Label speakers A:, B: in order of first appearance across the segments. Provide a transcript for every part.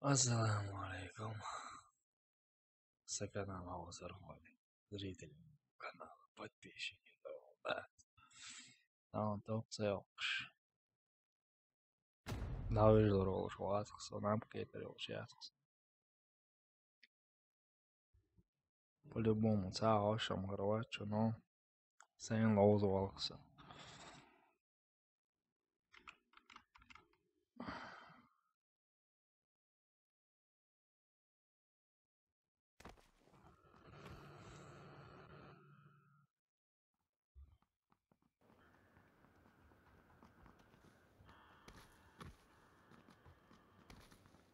A: السلام عليكم. سكن حاضر هوني زريد القناة подписчики да. То целш. Давай здорово, шватс, нам кейтер сейчас. По-любому, цаа ошам гарвачо, но sen лоузвалкса.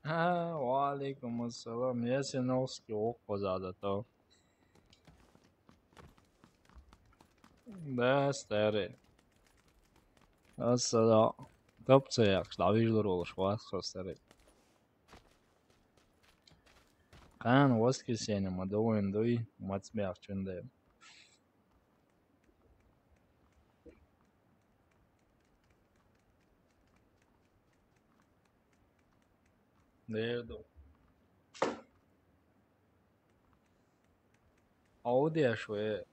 A: وعليكم السلام يا سينوسكي وقوزادة تو. Да, старый. Asada. Topça yaxşı, davaylar olur, шватс, старый. Kan воскресенье мы довольно дуй, мацмях чунде. Nerede? Audi شوية.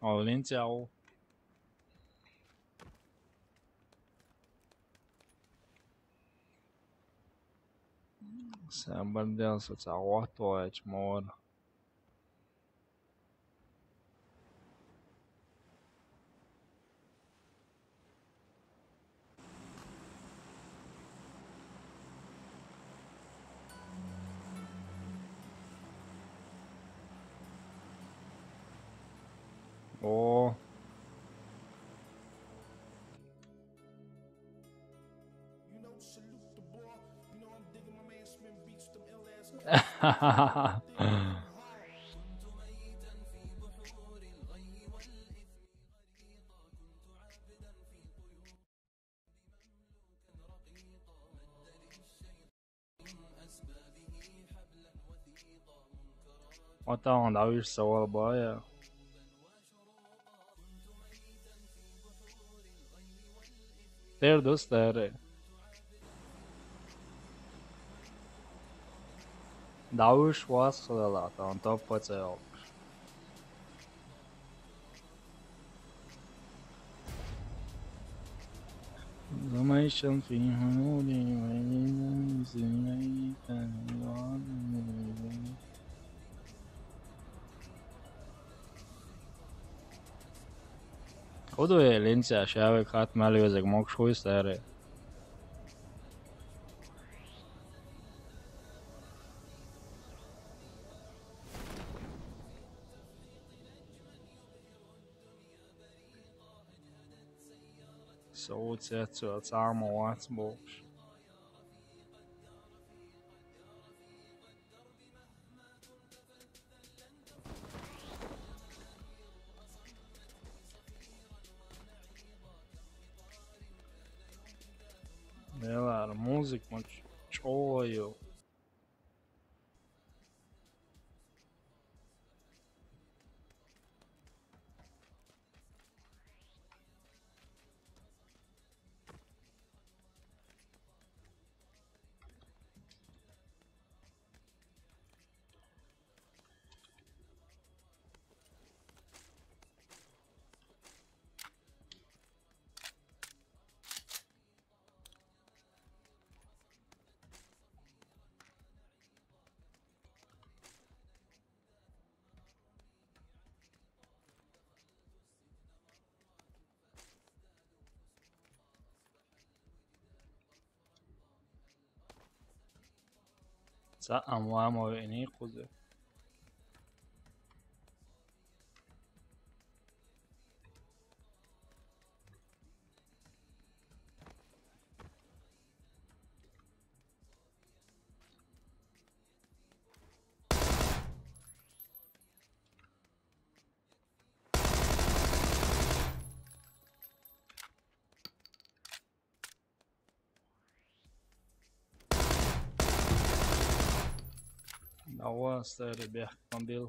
A: أولين تاعو. Sen så tاعو تاعو مور. أوه. وطبعا دعويش سوال بايا. تير دوست داره. دعويش واس خلالات طبعا توب بتاعو. زمایشم في هنوني وين زميك خودو لینسا شاوی خات مالی وزگ موک شوی ستاره. سوت ساتسو اتسام واتس بوش. Neler müzik maç çoğuyor. Sa ama ini kuzu. هوا ستاره بيحكم بيل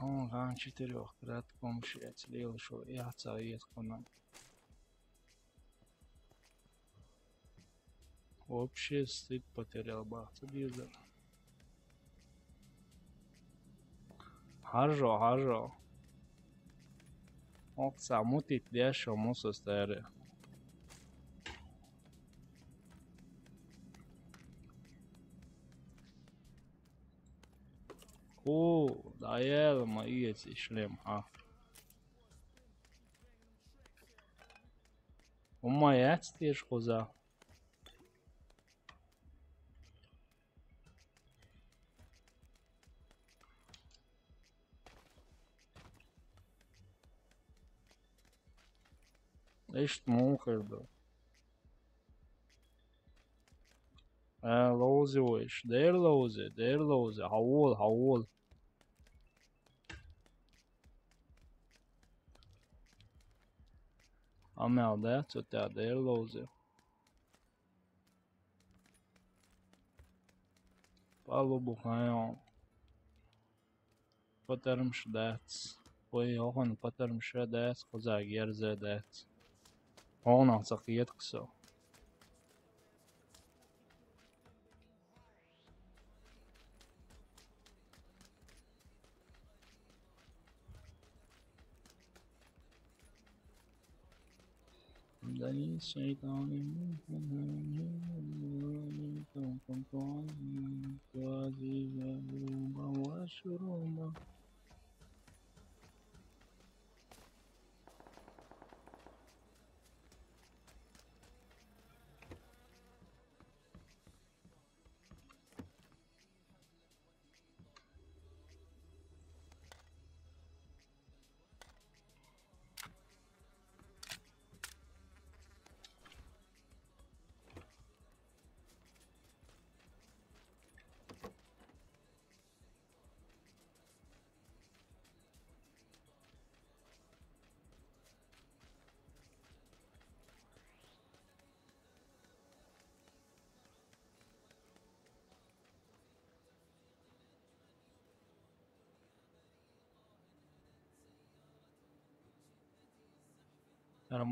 A: هون كان چطوری وقت komşuya çliyor şu yahtsayet konam. Вообще стыд потерял бахты бизер. Harjo harjo. Ok samutit dešo mūsu stēri. Da jelma ieci šlim, ha. Uma jēc tieši kozā. İşte muhirdu. Lozi o iş. Der lozi. Havul. Amel decu tā der lozi. Palubu kājām. Patarmš dēc. Poi ohon patarmš dēc, kozā gierzē dēc. Ona sak ietkuso. Dani şeytani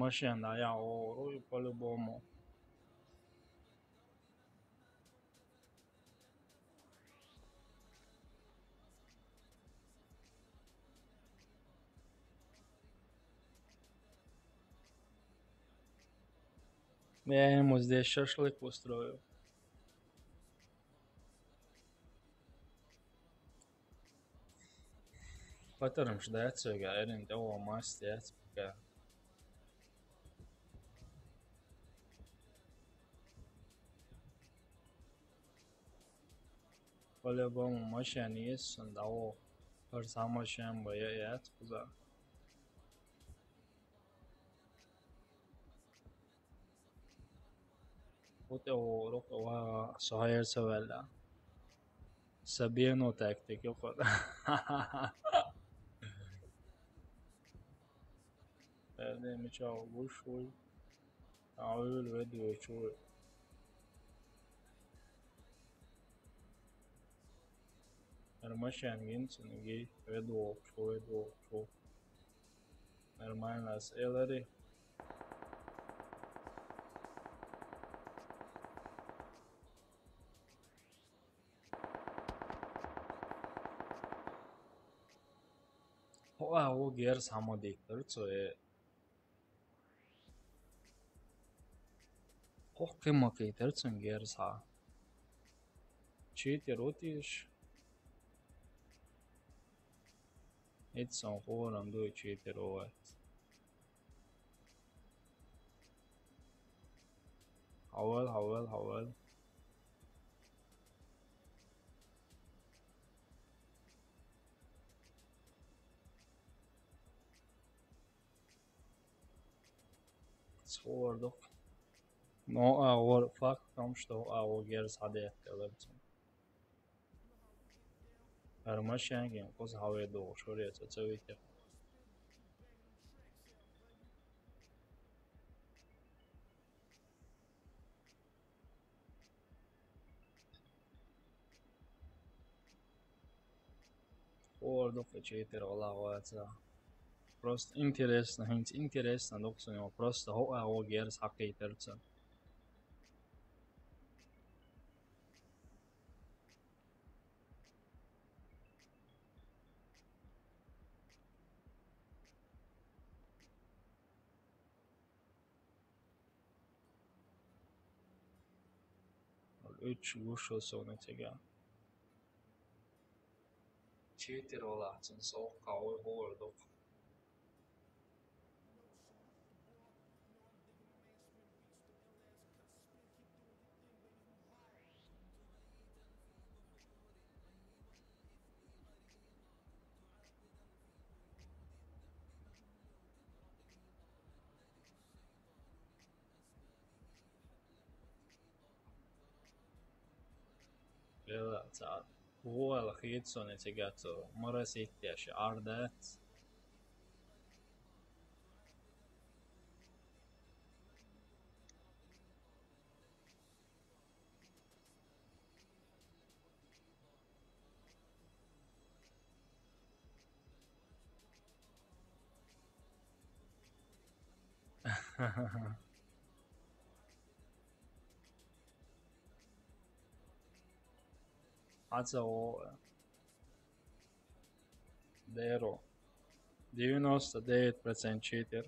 A: Машина, я ору по-любому. Я ему здесь шашлык устрою. Patarım şu dēcīgā erinda o masti jāatspēkā. По-любому машина есть, да о парса машина боя jāatspēkā. وتو صهير سوالة Sabino taktik yok orada. Erdemi çavuş oy. Ağır ve diyor Ermaşen gençsin gay ve doğu. Ermaynas eleri. O ger samodektör så är Hockeymakiter som ger sa. Cheater otish. Ett som horan då cheater oet. Havel. Svår dock. Or fuck tam что gers hade ettiler. Ermaşen koz havaya doğru şuraya çevik. dock cheater alla واتسا Просто интересно, интересно, док у него просто هو герс حقيقة. Üç kuş sonra tekrar. Cheater alla sen soğuk hava dock. Vielä saa huolella hitson et sekä tuo mare sitten ja ardet. Also Dero 99% cheater.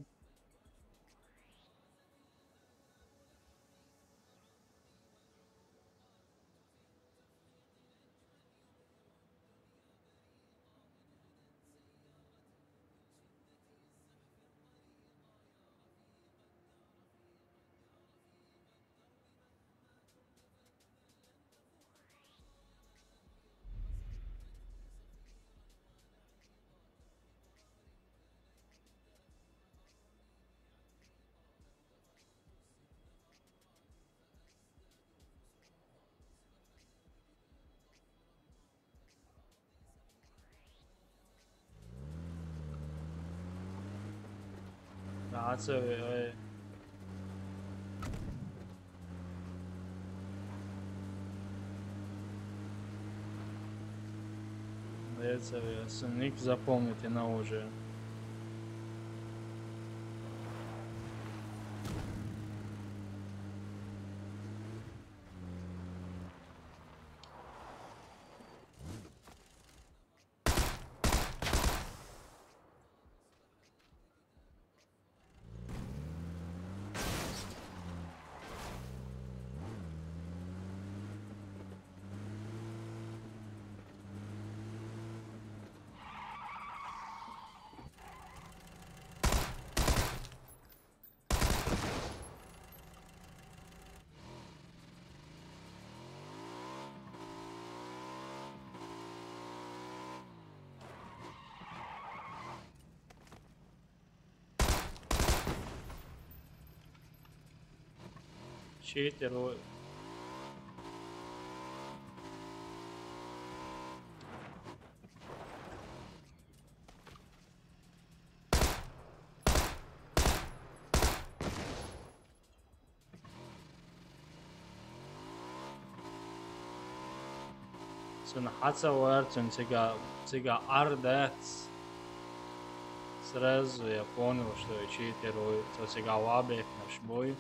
A: هتسوي это ник запомните на уже. Cheater sen hacavärtsen sekä ardet сразу я понял, что я читерую, то sekä лабек наш бой.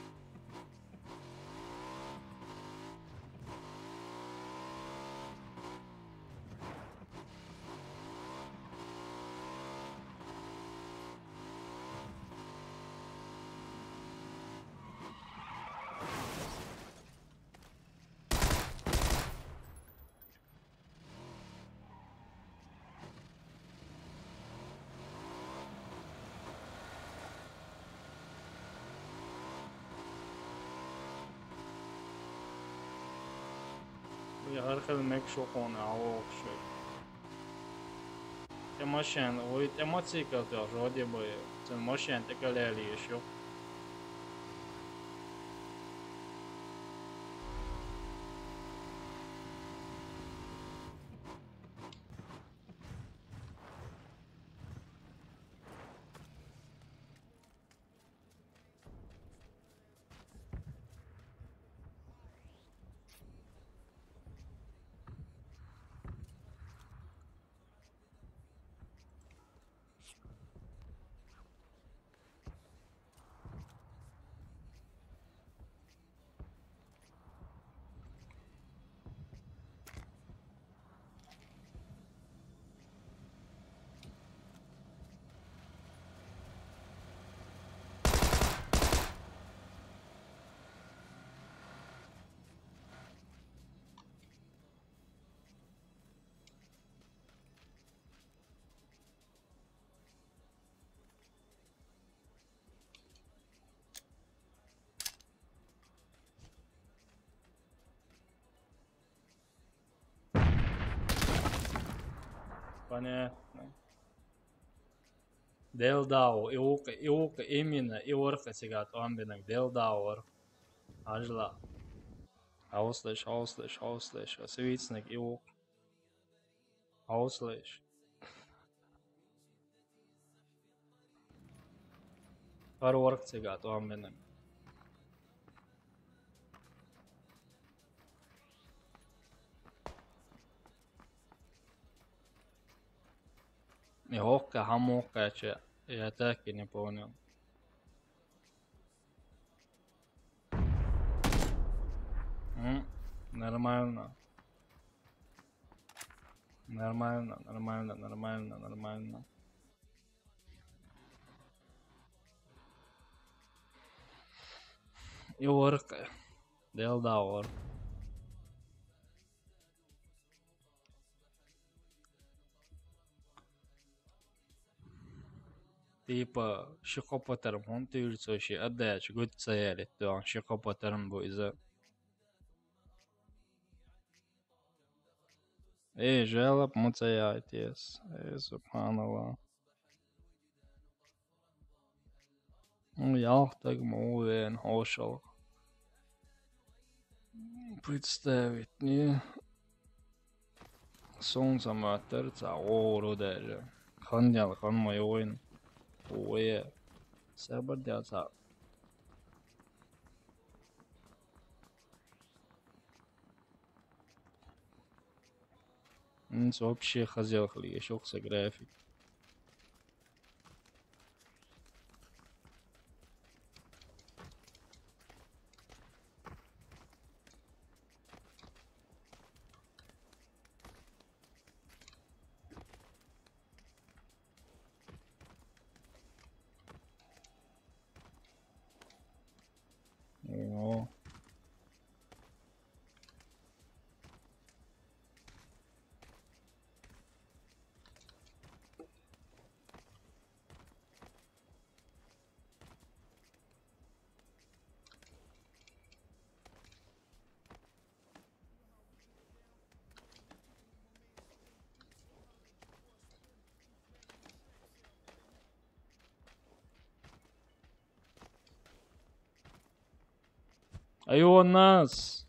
A: Jag har mycket sjokon av också. Det машин, ой, это мотоцикл тоже вроде бы. Sen машин такая еще. Понятно. Делдау, иука именно, иорка сигат, амбинак, делдауэр. Ажла. Auslösch. Svitsnik, iuk. Auslösch. Par ork sigāt, ambinak. И хокка, хамокка, че. Я так и не понял. Нормально. Нормально. И орка. Делда ор. Типа, шикопатерм, он тюрцоши, отдач, гуд цели, то шикопатерм буйза. Žēlap mucējāties, subhanallah. Jāhtag mūvien hošal. Представить, не? Солнце матерца, даже. Хандял, хан мой воин. Ое. Сабардяца. Вообще хотел еще с график. О. Айо нас!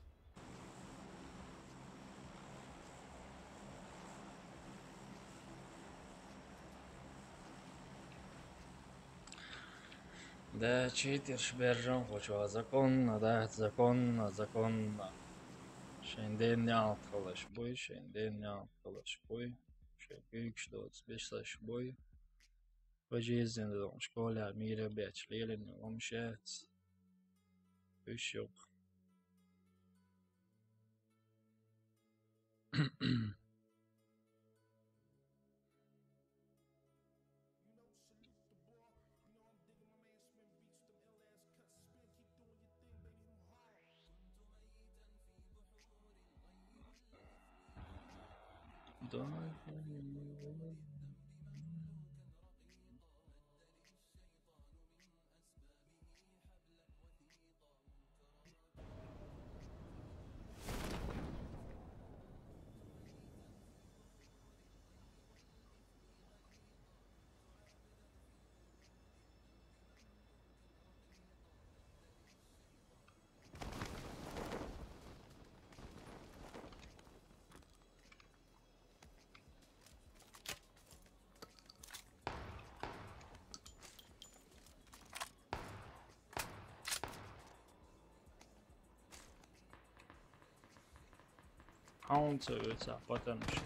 A: Да, читерш бержан хочу, законно, да, законно. Шенден не кылыш буй, шенден не кылыш буй. Büyük 35 yaş boy. Жизненно в школе мира бяч лелен умшец. Üç yok. Haunțăuța, poate nu știu.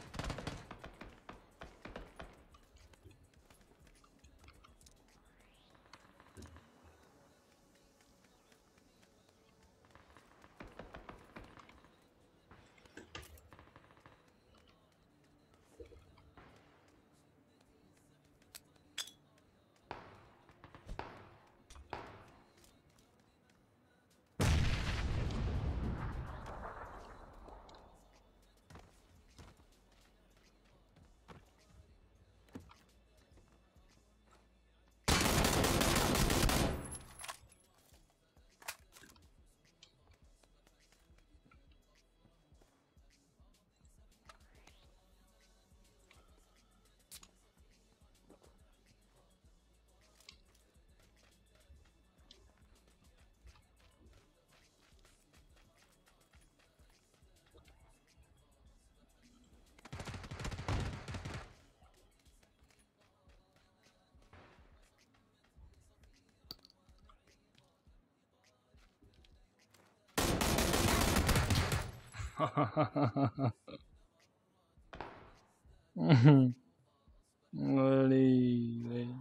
A: Ли.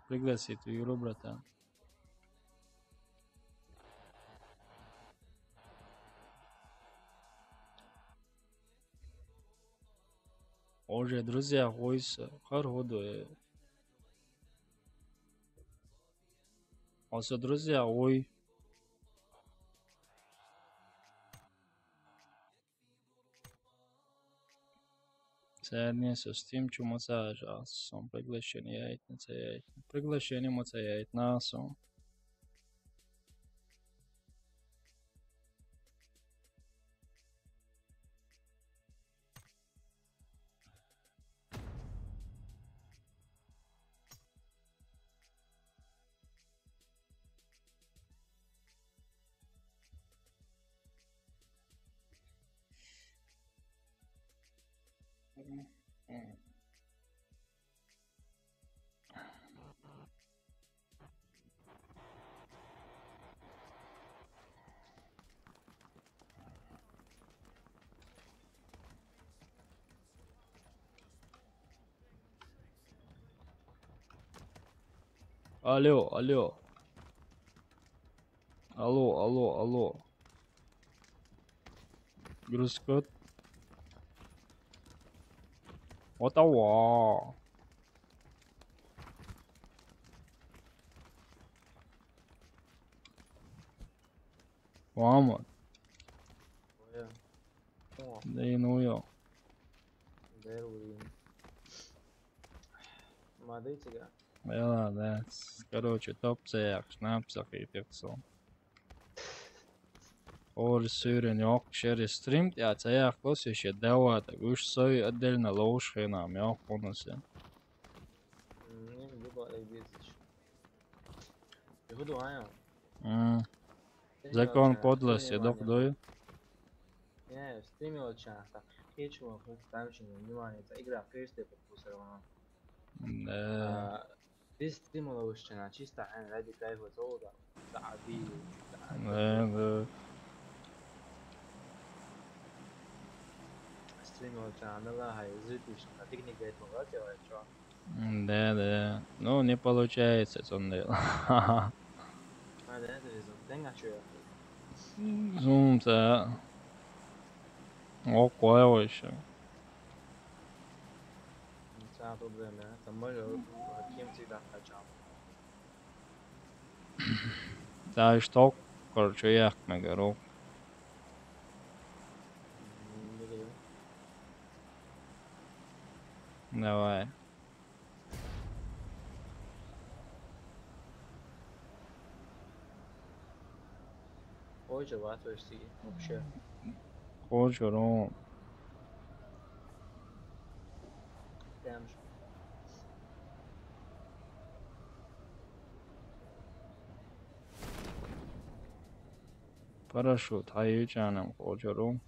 A: Пригласи эту игру, братан. Уже, друзья, войса. Ходу. Also, друзья, ой. Сядни со Steam чумацажа. Сом приглашение яйт. Приглашение моца яйт насом. Алло. Алло. Грузкот. Отава. Vamos. Да и ну я. Да. Короче, топ-цех, шнапсах и певцом. Or сюрен yok через стрим, я цех лос еще давать, уж сой отдельно лоуш хенам, yok конусе. Закон подлости, дой. Да. Да. Да. Ну, не получается, сонный. Зум-то. О, кое еще. Да, что, короче, я на гору. Давай. Хочу, ну. Парашют, hayıcanım kocuğum.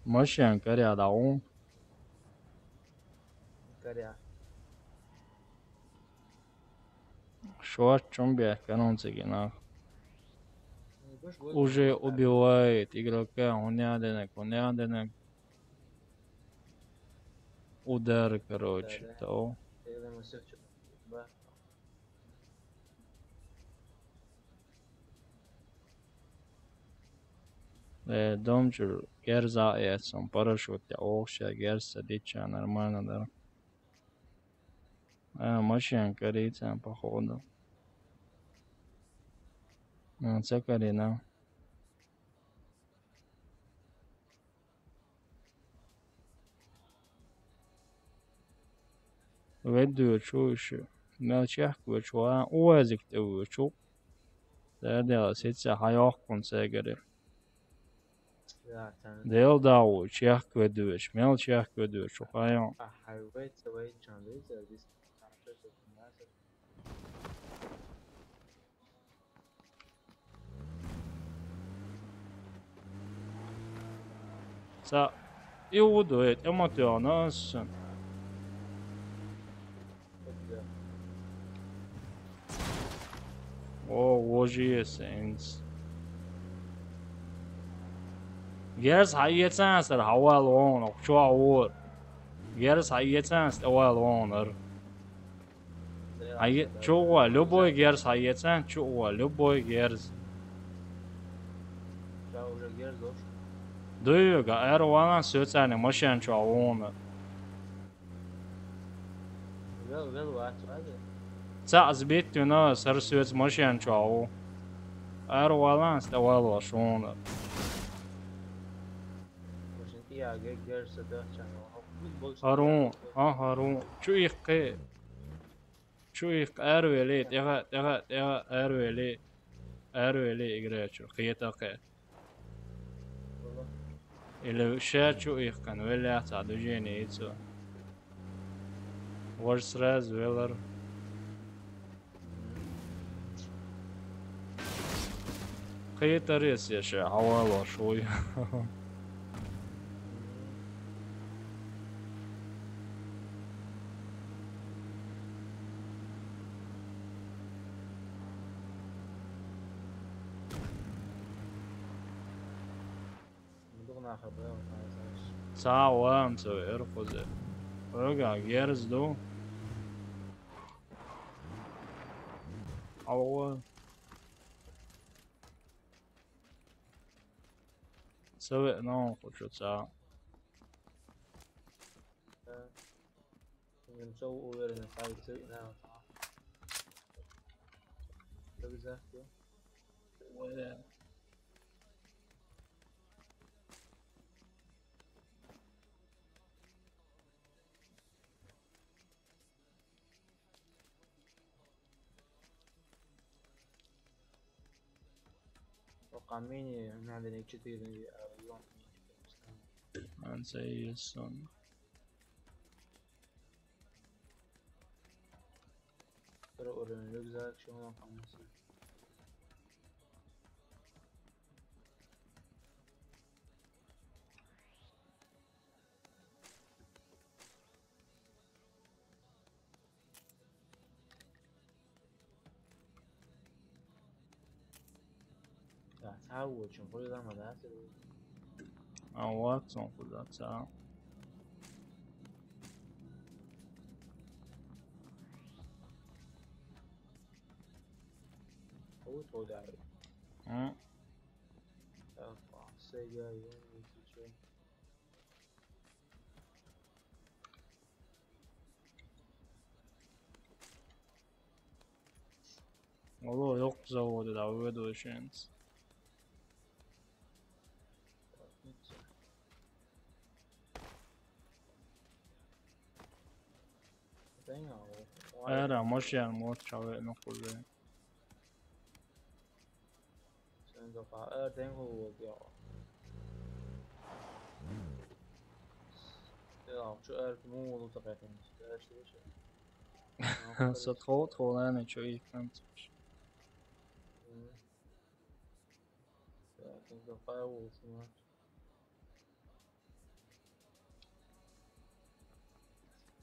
A: Машин коря даун. Шо чумбе канонцигина. Уже убивает игрока, уняденек. Удар, короче, то. Домчур герза этсом парашют я окша герса дича нормально, да. Машин корится походу. Це Карина. Веду чуешь. Мелчах кучуа уазик те учу. Да, сетя хаях консегери. Дел дау чах кведуш, мелчах кведуш, хаях. Ça, eu duet, amatönas. Wow. Bojie Saints. Gers hayetsans er hawal on och chua or. Gers hayetsans awal on. Hayet chua любой gers hayetsan chua любой gers.
B: Уже герзош.
A: Duyuga er walan sötsani moşan chua on.
B: Vel vaat hadi.
A: Tsaz bituna sar söts moşan chua. Er walan awal on.
B: Başın tiyaga gerse de çanı.
A: Harun, Harun. Şu ilk erveli, deha erveli igreço. Khiyataqe. Ile şer şu ilk kan veli sadu jeni itso. Warsraz velar. Khiyataris ya şa hawala şoy.
B: Dugna khabaya wa
A: Sağ vam so erfoze. Oga gers do. Awa. سوي نو خشو ساعة
B: نسوي ويرنا فايت سوي ناو تبي زاكو وقاميني من عندنا كتير يوم
A: انسى السن
B: ترى أورين رجزاك شو ما قاموس لا تعود شو كل ده مدرسة
A: اوات son خدا ساعة
B: هو تود عليه سيجا يوم يسوي
A: والله yok zawodu da vedo şans era moşyan mot çave no kulle
B: sen de tengo ya ya şu mu oldu takatın
A: صدخوت خولانه شوي فهمت
B: tengo firewall şuna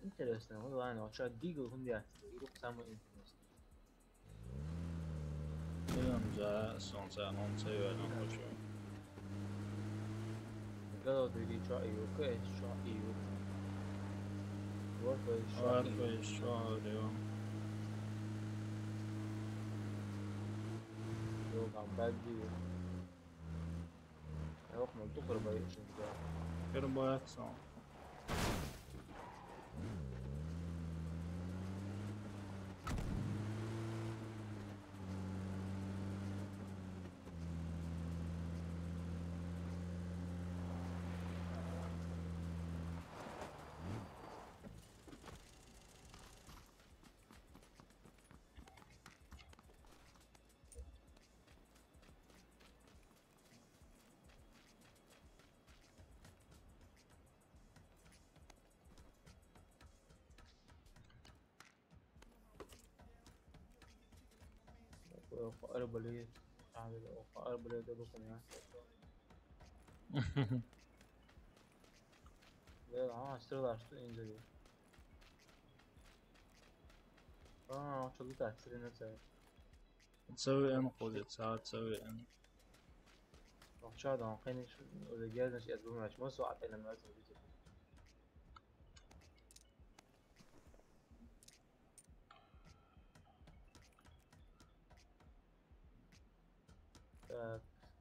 B: interesting والله انا عشان ديجل هم دي يروح سامو interesting
A: Bilmiyorum za son sen on seviyorum hoca.
B: قالوا دي شو ايوه كايش شو ايوه
A: Arpa şu arıyor.
B: Yok am belki yok mu تقرب ايش
A: Kır boyak son.
B: وقارب لي عامل وقارب لي ده بكم يعني لا اشتغل انجلي شغل تحسين نفسه
A: تسوي ان خذ ساعة تسوي ان.
B: شاد عن قيني شو إذا جاز مش أسبوع مش مو ساعة إلا ما أسوي جزء.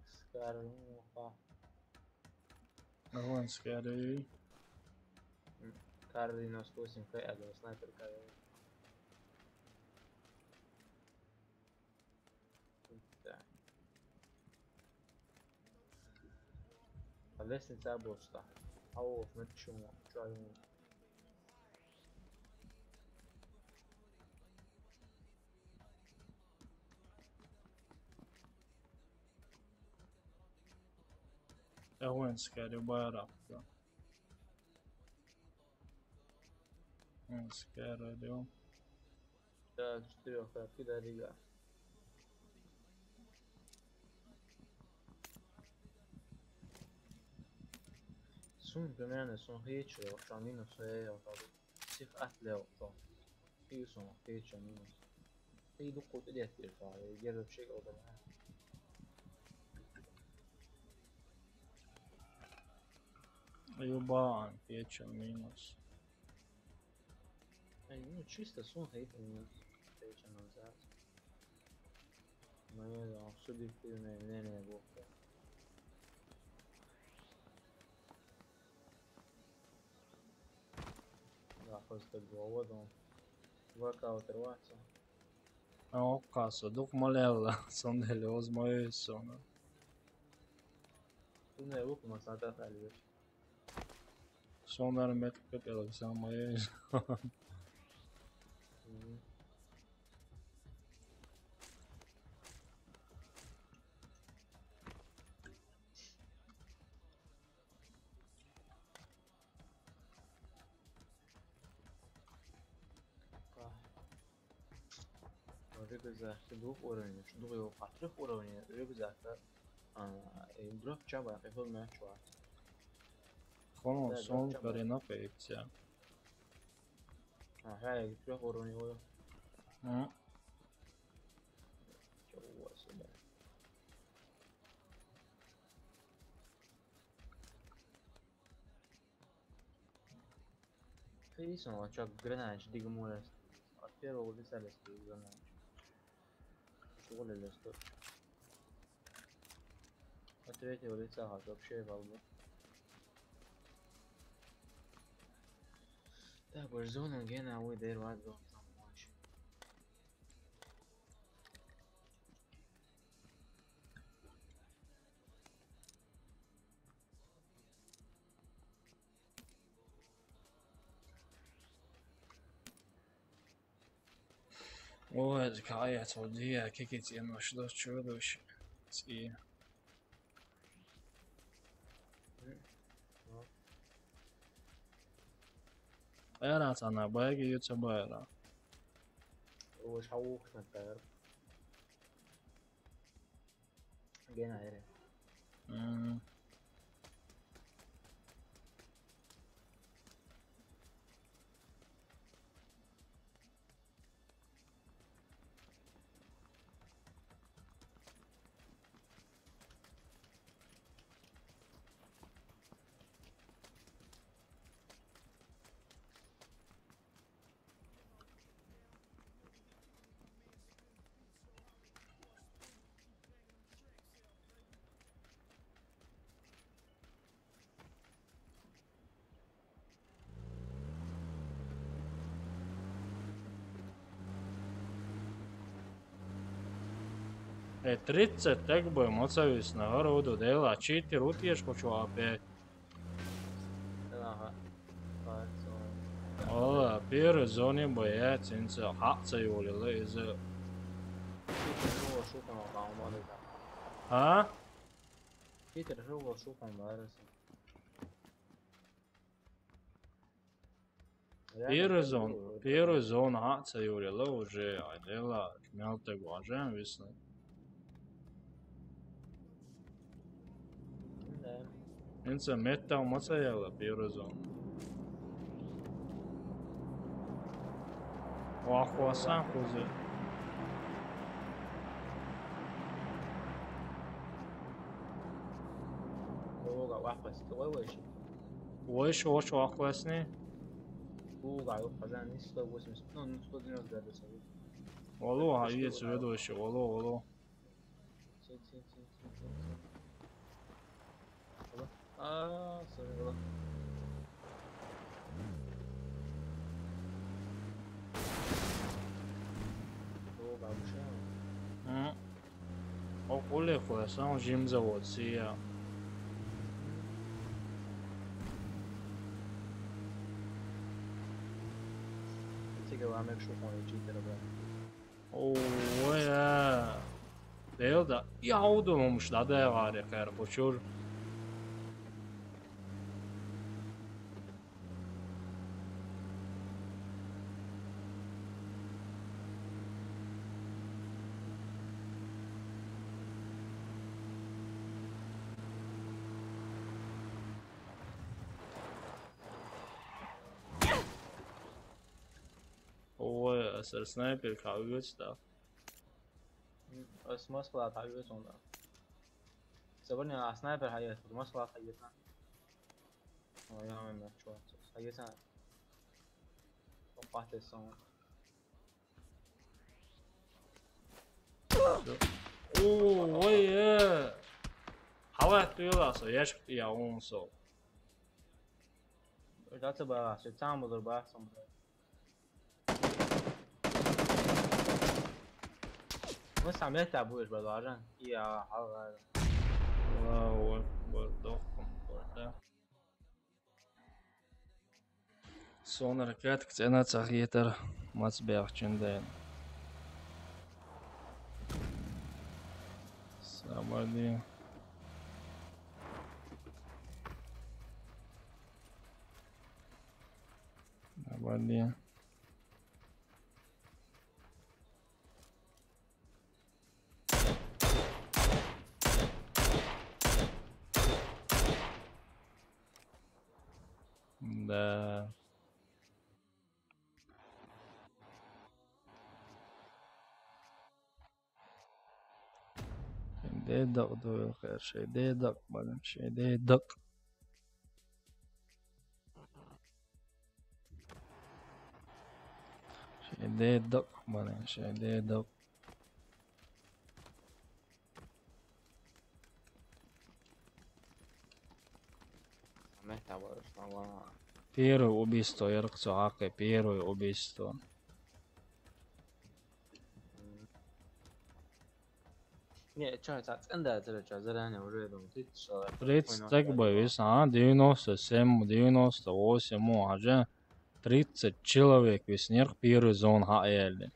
B: سكارو
A: هو سكاري.
B: كارلي ناس كويسين كي أدو سنايبر كارلي. خلصت نساب وسطها. أو متشو شو عيون.
A: هو سكاري بارا. سكاري اليوم.
B: لا تشتري وقتها كده رجع. سون بمعنى سون هيتش لو شامينو سوية وطابو سيف أثلي وطابو في سون هيتش شامينو في دقو تليه تلفا يجرب شيء أو بالعام
A: يبان في اتش مينوس.
B: يعني مو تشيستا سون هيتش هيتش نوزات ما يلا صدق كده منين يبوك لا خذت الجوودهم ورك اوت رواتسا
A: Ja, så då får man lära som det lås man ju såna.
B: كنا يبوك ما ساعتها على
A: Såna är mycket eller samma ju.
B: ريبزا شدوف أوراني شدوف يو قطرف أوراني ريبزا ك يدرب شابا في فيلم ماتش واحد
A: Kono son karina pizza.
B: هاي يدرب أوراني هو
A: Mm.
B: جو سبب في سنة شاك جريناش ديجو مولاس أكثر ولا سالس جريناش شغل الاستور أتريتي ولا ساعة طب شيء بالله ده برزونا جينا هو داير واحد زون ماشي
A: Ой, какая тудия, какие ну что чудовище. И era sana bagi YouTuber.
B: هو شحوخ نتاير جينا هيري
A: Mm. E 30 tek budem ocavis na horodu dela 4 utješkoću opet.
B: لا ها
A: Ola, pire zoni boje cince hatsa juli leze.
B: هو شو كان وقع مالي
A: Ha?
B: بيتر هو شو كان مارس
A: Pire zon hatsa juli lože, a dela kmelte guažem visne. Ince meta umacajala pire zon. Ovako sam kuze.
B: واحد بس وش
A: وش واخلصني
B: هو قاعد خزان نص وش مسكون نص دينار زاد سوي
A: والله هاي تسويد وش والله
B: سين سوري والله هو قاعد وش
A: أقول لك خلاص جيم زود سيا
B: تيجي وعمل شو خوني جيت ربع
A: Oja, değil de yağdırmamış da da var ya kar boşur. Oja, ser sniper kavgası da.
B: بس مسقط حقيقتهم ده صبرني على سنايبر حقيقته مسقط حقيقتها يا عم شو حقيقتها توقعت الصوم
A: Oja. Hava diyorlarsa yaş ya onso.
B: رجعت بقى عشان تعمل ضربة أحسن بس عم يتعبوش برضه عشان يا حلقة
A: Allahu Ekber dokkum burada. Son hareket kıçına çak yeter. Maç beğençinde. Sabırlı. Sabırlı. Да. Şeyde dak doyul her şeyde dak benim şeyde dak. Şeyde dak benim şeyde dak.
B: عم يتعبوش والله
A: Первое убийство яркцо аке первое убийство.
B: Не, что это? عندها ترى زرانة وريدو تشتغل
A: 30 так боюсь, 97, 98, може 30 человек весь них первый зон хаэли.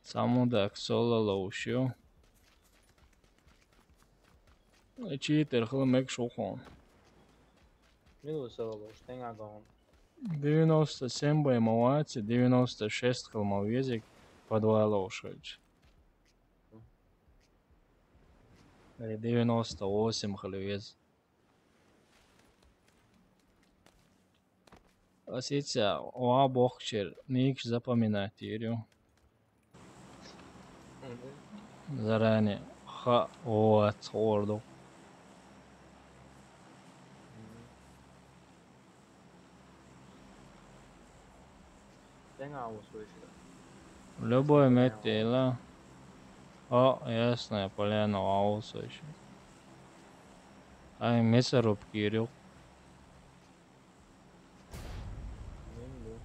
A: Само да аксола лоушио. Читер хлмек шохон.
B: مين سولو شتين عقون
A: 97 боемовати, 96 хлмовезик по 2 лошадь. Или 98 хлевез. А сейчас оа бохчер ник запоминать ее. Заранее. Ха, вот, орду.
B: شتين عاوز وش ده
A: Любой метила. О, ясно, поляна аусу еще. Ай, мясоруб кирил.
B: مين ده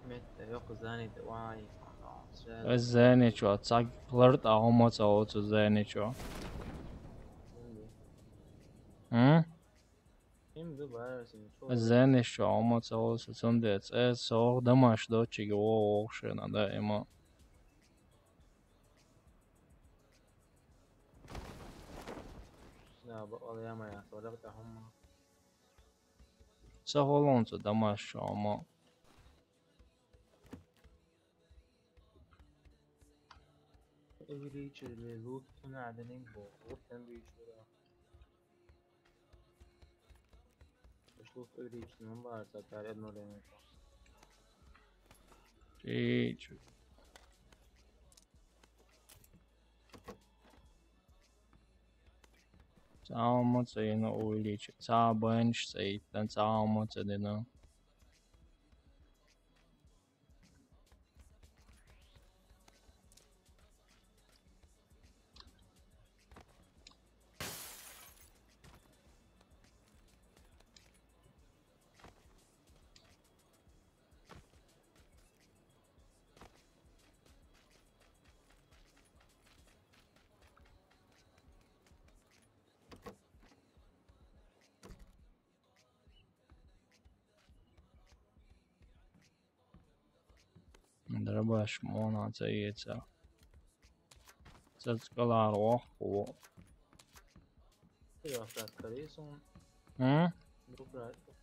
B: مت يوق زاني دواي
A: الزاني شو تصق بلرت اهما تصوت الزاني شو.
B: مين ده بارس شو
A: الزاني شو اهما تصوت سندت صوغ دماش دوتشي جوا وخشنا دائما.
B: لا بقى يا ما يا صدقت هم
A: Saholonca damaşçı ama.
B: Öyle içeri loot tünadenin bu. Loot'tan bir içeri. Loot öyle içinin varsa kar edin oraya.
A: Hiç. Sağmaca yine oylayıcı. Sağ bench sayıdan sağmaca dedim. Drabaş mona sayıca. Çocuklar oh bu.
B: Tarafrat karıyı son.
A: Hı?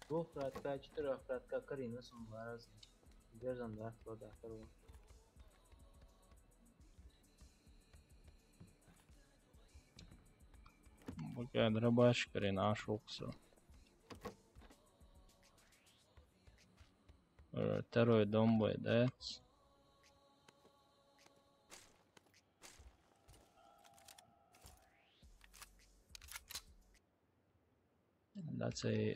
B: Tarafrat kaç tarafrat karıyı nasıl varsın? Gözden dert var dert var.
A: Bu kadar baş kırın aşoksa. Teroy domboy det. That's a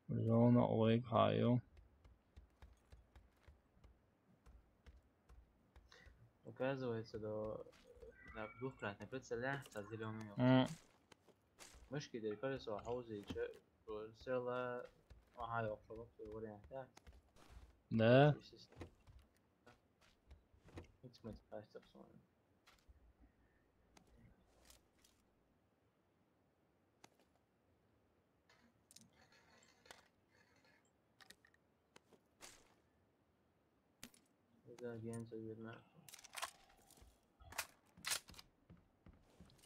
A: zona oik hayo.
B: Оказывается, да, двухкратный سلاح تعزيل يوميا
A: Hı.
B: مشكلة الكل سو حوزي سيلا وهاي أخرى وريان تحت
A: Ne?
B: hiç mi kaçtık sonra güzel genç bir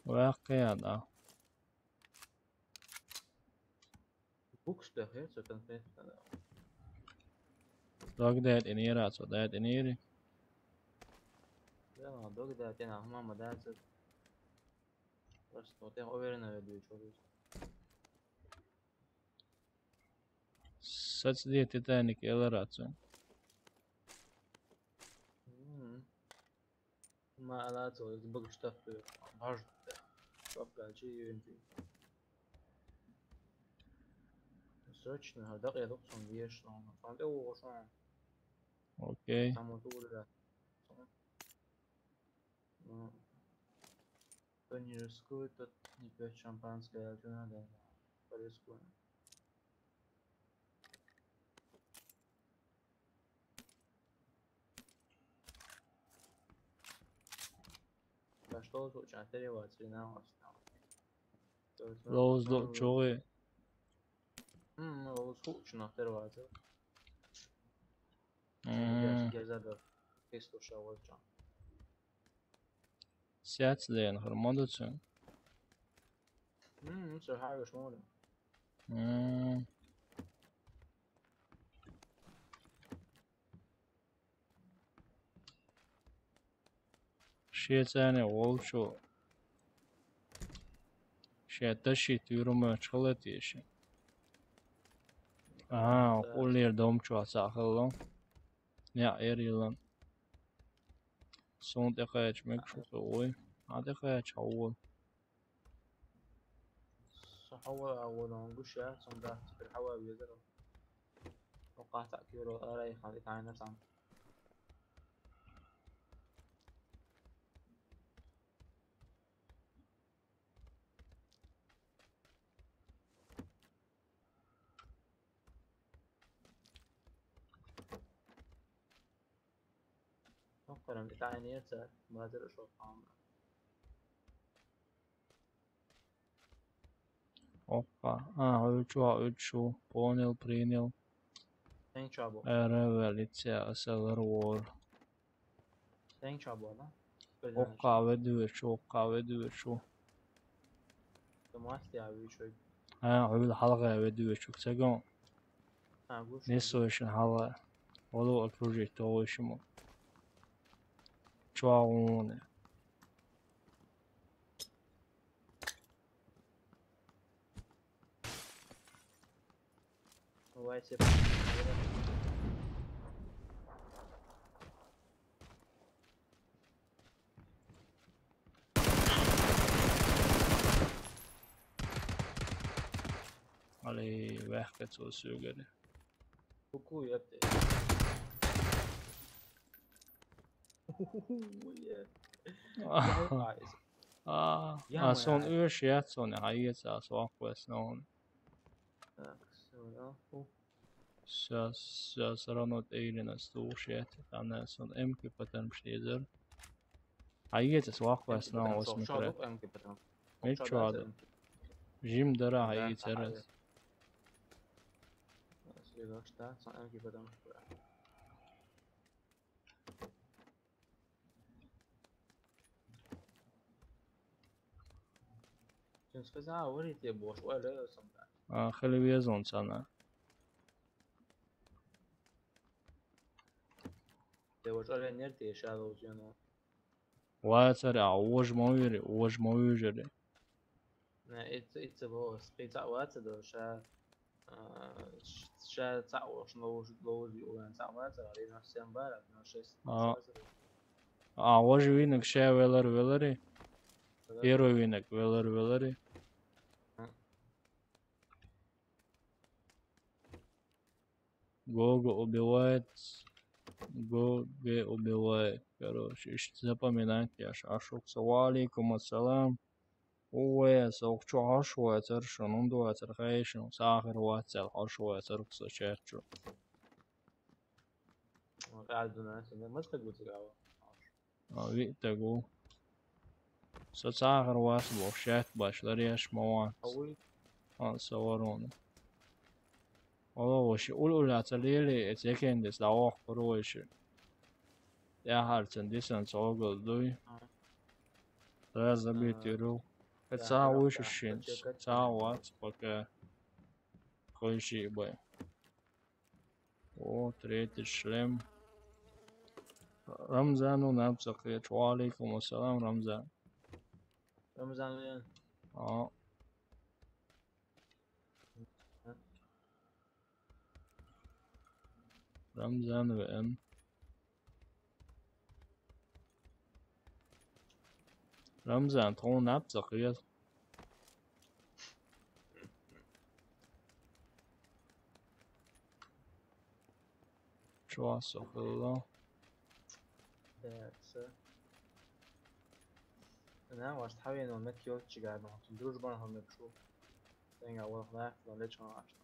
A: Vakıya da.
B: Books da هي så kan det
A: Dag det inera så det ineri.
B: ja då det är hemma med det så först då det överna ödüyor çocuk
A: Saç diye Titanic elaratın.
B: ما alats o bug stuff harç bak شيء search ne hada ya 91 sonra falan o sonra
A: Okej.
B: tam otur da Панирскую тут не пьет шампанское, а то надо порезку. Да что тут отелевать, виноват.
A: Rose çoğu.
B: O скучно отелевать.
A: Hmm.
B: Gezer de pis duşa olacağım.
A: Saç diye hırmadısın.
B: Så här är små.
A: Hmm. Şiyetane ol şu. Şiyette şit yürüme çıkılı diyeşin. Aha, kullir domçu sakılın. Ya erilen. Son dakika etmek şu oy. Hadi kaya çavul.
B: صحوة أول نقولها ثم ده في الحوا بيقدر وقعت كيلو أراي خليك عين نفس عم فكر بتاع نيرتا بادر اشوف عامل
A: Hoppa. H2, Ponil, Prinil,
B: تاني شعبو
A: Revelice, Silverwar.
B: تاني شعبو هذا
A: Hokka vedüveču, hokka vedüveču.
B: تماس تعبي شوي
A: عيد حلقة vedüveču. Segon,
B: أقول شو
A: nisso için حلقة. Olu projeto hoşumu. Çoğun.
B: هو يسيب
A: Ali vehket så suger det.
B: بوكو يبدأ
A: Son örshet son hayetsa så akvas någon. Söranot eilina storshet. Han är sån MK potential. Hayetsa så akvas någon och smikre. Mycket hade. Jim dara hayetsa.
B: Sen ska säga vad det är boss eller sånt där.
A: خلي بيزون sana.
B: Det var så ner till shadows you know.
A: واتر وج مويري.
B: Nej, inte vad spela vad det شا تعو شنو لوزي وين تعوات على نفس امبارح نفس
A: وج وينك شا ولري. Hero وينك ولري. Гого убивает. Гоге убивает. Короче, запоминайте, ашукса. Валикум ассалам. ويس وقتو عشوة ترشو نندو ترخيشو ساخر واتسال عشوة ترقصو شاتشو
B: قاعد ناس ما تقول تقاوى
A: ويتقو ساخر واسبو شات باش لريش موان صورون والله وشي أولى تليلي اتكين ديس داوخ برويشي يا هارتن ديسان صوغل دوي رازا بيتيرو تعاوش الشمس تعاوات بقى كل شيء باي وتريد الشلم رمضان ونبسق وعليكم السلام رمضان
B: وين
A: رمضان وين رمضان تون نبسق شو أصف الله
B: أنا واش تحاول إنه مكيو تشجع إنه تدرج بانهم نبشو تاني أول خلاص لو ليش أنا عشان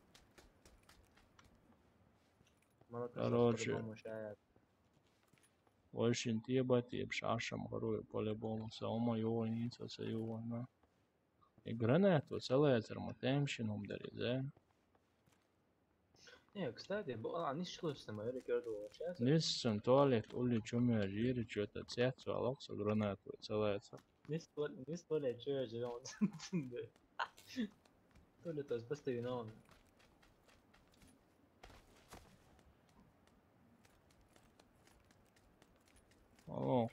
B: ما
A: короче очень тебати бшашам горой по-любому саума его ница саювана игра на это целая термотемщином даризе.
B: Не, кстати, было не шло с ним, я рекорду сейчас.
A: Ниссан туалет улли чумя жири что-то цецу алокса гранату целая.
B: Не столе чё живём. То ли то есть постоянно.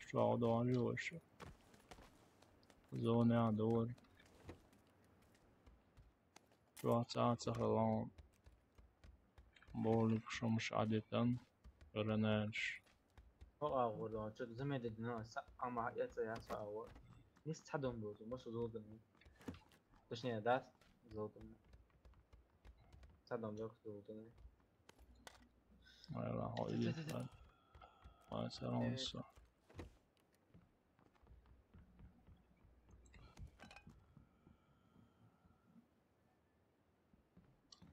A: شو عضو جوش زوني عدور شو ساعات سخلان بولك شو مش عادة غرناش
B: أول شو زمان دنا أما يا أول نيست حدهم بوزو مش زودني بس نيا داس زودني حدهم جوك زودني
A: لا هو يجي ما سلام صح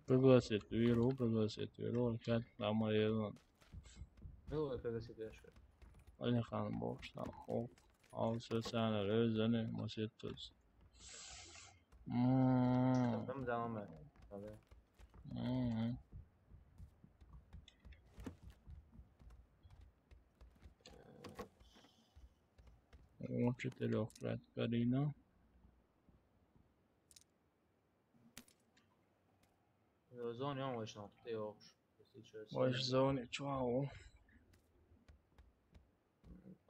A: пригласить Веру, الكات لما يلون.
B: هو пригласить я что?
A: ولی خانم باشتم خب آسه سنه رزنه مسیطوز
B: دم زمان آره
A: учитель охрат Карина.
B: زون يوم وش نقطة يوش
A: Ваш зоне чао.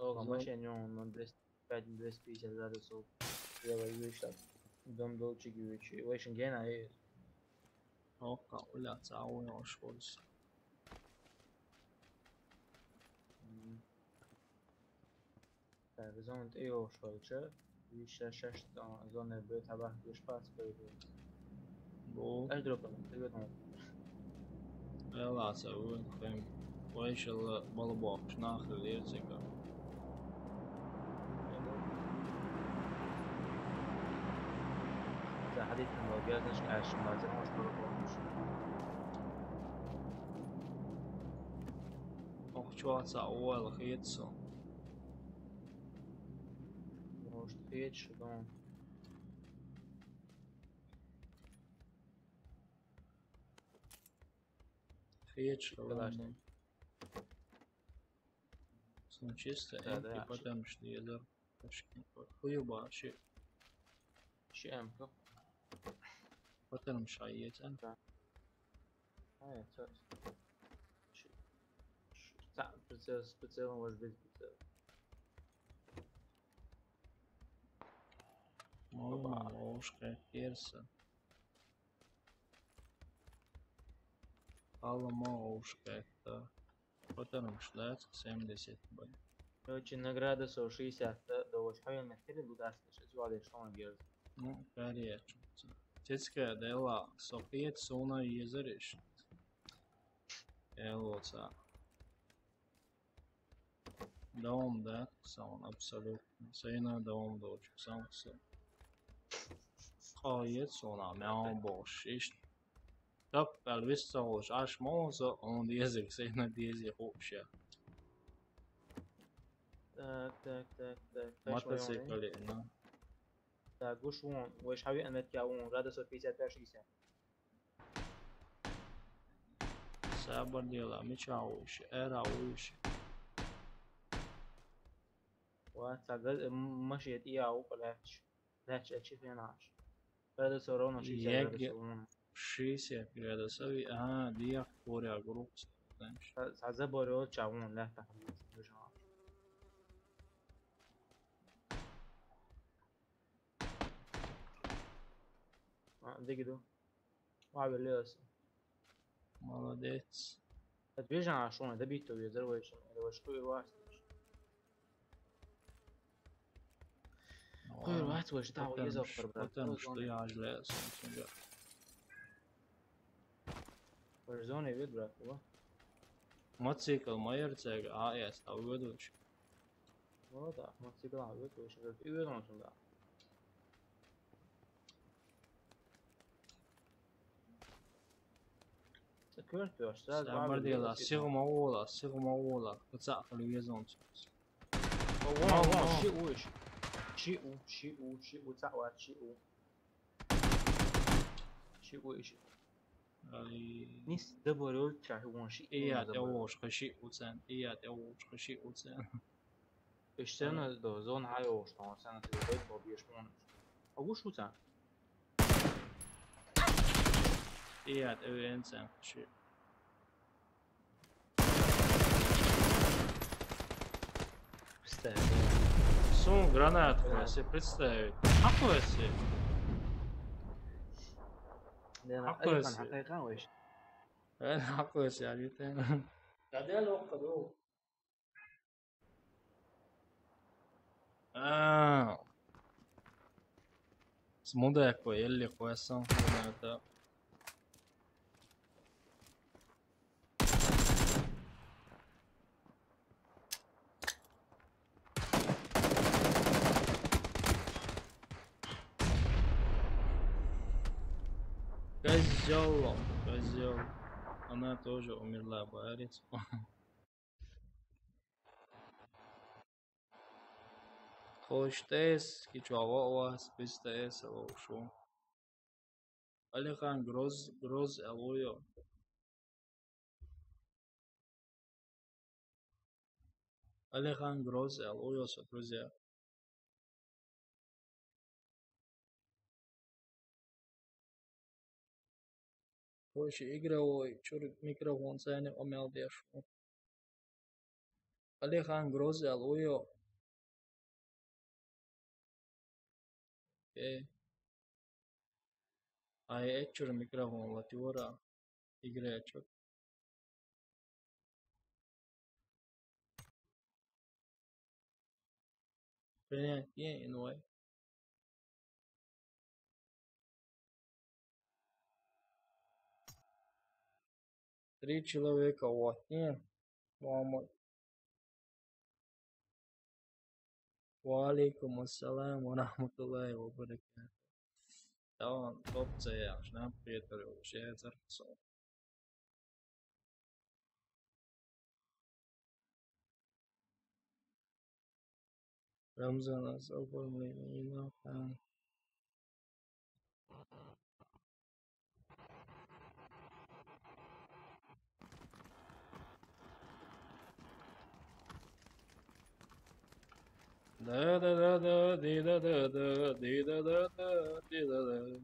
B: اوه ماشي يوم من درست بعد درست بيش هذا الصوت يا ويش دم دول تشيكي ويش ويش نجينا هي
A: Ока уля цао швольс.
B: زون ايو شوي شا ويش شش زون بيت تبع ويش باس بيت
A: Бо
B: اجدر كمان تقدر
A: ela savu khim. Ваш ла балбок шнах лезика.
B: إذا حديث المواجهات مش عايش ما زال مش مرة
A: Охчуа цао ла хитсо.
B: مش تخيل شو دون
A: Хитш
B: بلاش
A: ла. Чисто
B: Да, да,
A: и потому что я за хуёба ши.
B: شيء أمكو
A: Потому что я тян.
B: هاي تاس شيء تاع بتسوي واش بيت بتسوي
A: Ушка перса. Алма ушка это. Потому что это 70 будет.
B: очень награда 160 دوش حاجة مثل الوداس شو عليه شلون جيرز
A: Ну, конечно. Тетка дела Софиет сона езериш. Элоца. Daum da son абсолютно. Сейна daum доч сам все. Qayet sona mean boş iş. Так, Elvis Sağolş aşmazsa on diyecek seyna diyecek hoşya.
B: так
A: Motocikli, no.
B: так وش وون وش حاجة أنا تكون غادا 160
A: Sabır diyorlar, mi çavuş, era uş.
B: وتعقد مشيت إياه وقلاتش لاتش أشي فين عاش غادا سورونا شي
A: Yeg
B: غادا سورونا
A: 60 gradusови, diyak porja grups. Znaš.
B: تعذبوا تشاون لا تحمل مش عارف دقيقة وعب اللي أصلا
A: Молодец.
B: تبيجي عشان ده بيتو يزر وش كل واحد كل واحد وش دعوة يزفر
A: Потому что я жлез.
B: ورزوني بيدرك هو
A: Motocikl majercēga AS tavu vedoši.
B: واضح ما تسيقل عبيت وش غير في ويدون شو ده سكرت يا أستاذ
A: Sabır diyorlar, sigma ola. Kıtsaklı yezonç.
B: واو شيء تعوات شيء نيس دبرول تعوان شيء
A: Iyat evoş kışı uçan. Iyat evoş kışı uçan.
B: اشترينا زون هاي وشلون سنة البيت بيشمون أو شو تاع
A: Iyat ev insan kışı.
B: استهبل
A: Sun granatu se представить. Какой си?
B: لأن
A: حقه
B: أيضا
A: يصير.
B: حقيقة وإيش
A: Какой си алитен? Каде лоқаду? Смудеко елли қойсам граната. Козел. Она тоже умерла, борец. خوش تيس كي جوا واس بس تيس أو شو Alexan Groz Aloyo Alexan Groz Aloyo друзья. Короче, игровой, чурик микрофон цены умел дешу. Alexan Groz Aloyo. Окей. Ай, экчур микрофон латюра. Игречок. Принять не иной. Три человека вот не. Мама. وعليكم السلام ورحمة الله وبركاته. طبعا опция, عشان بيتر وشيء زرقصو. رمضان أصبر من كان da da da da di da da da di da da da di da da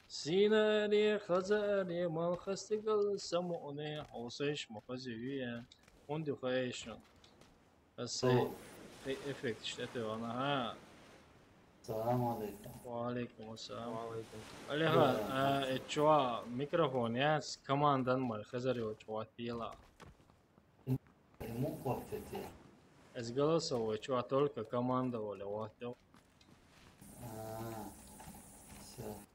A: سيناري خزاني ما خستقل سمعني حوصيش مخزيوية وندي خايشون بس
C: صوت.
A: في افكت اشتتو انا ها
C: السلام عليكم.
A: وعليكم السلام
B: وعليكم.
A: عليها اتشوا ميكروفون ياس كمان دان مال خزري وتشوا تيلا
C: مو قوتتي.
A: ازقلصو وتشوا تولك كمان ولا واتو
C: سلام.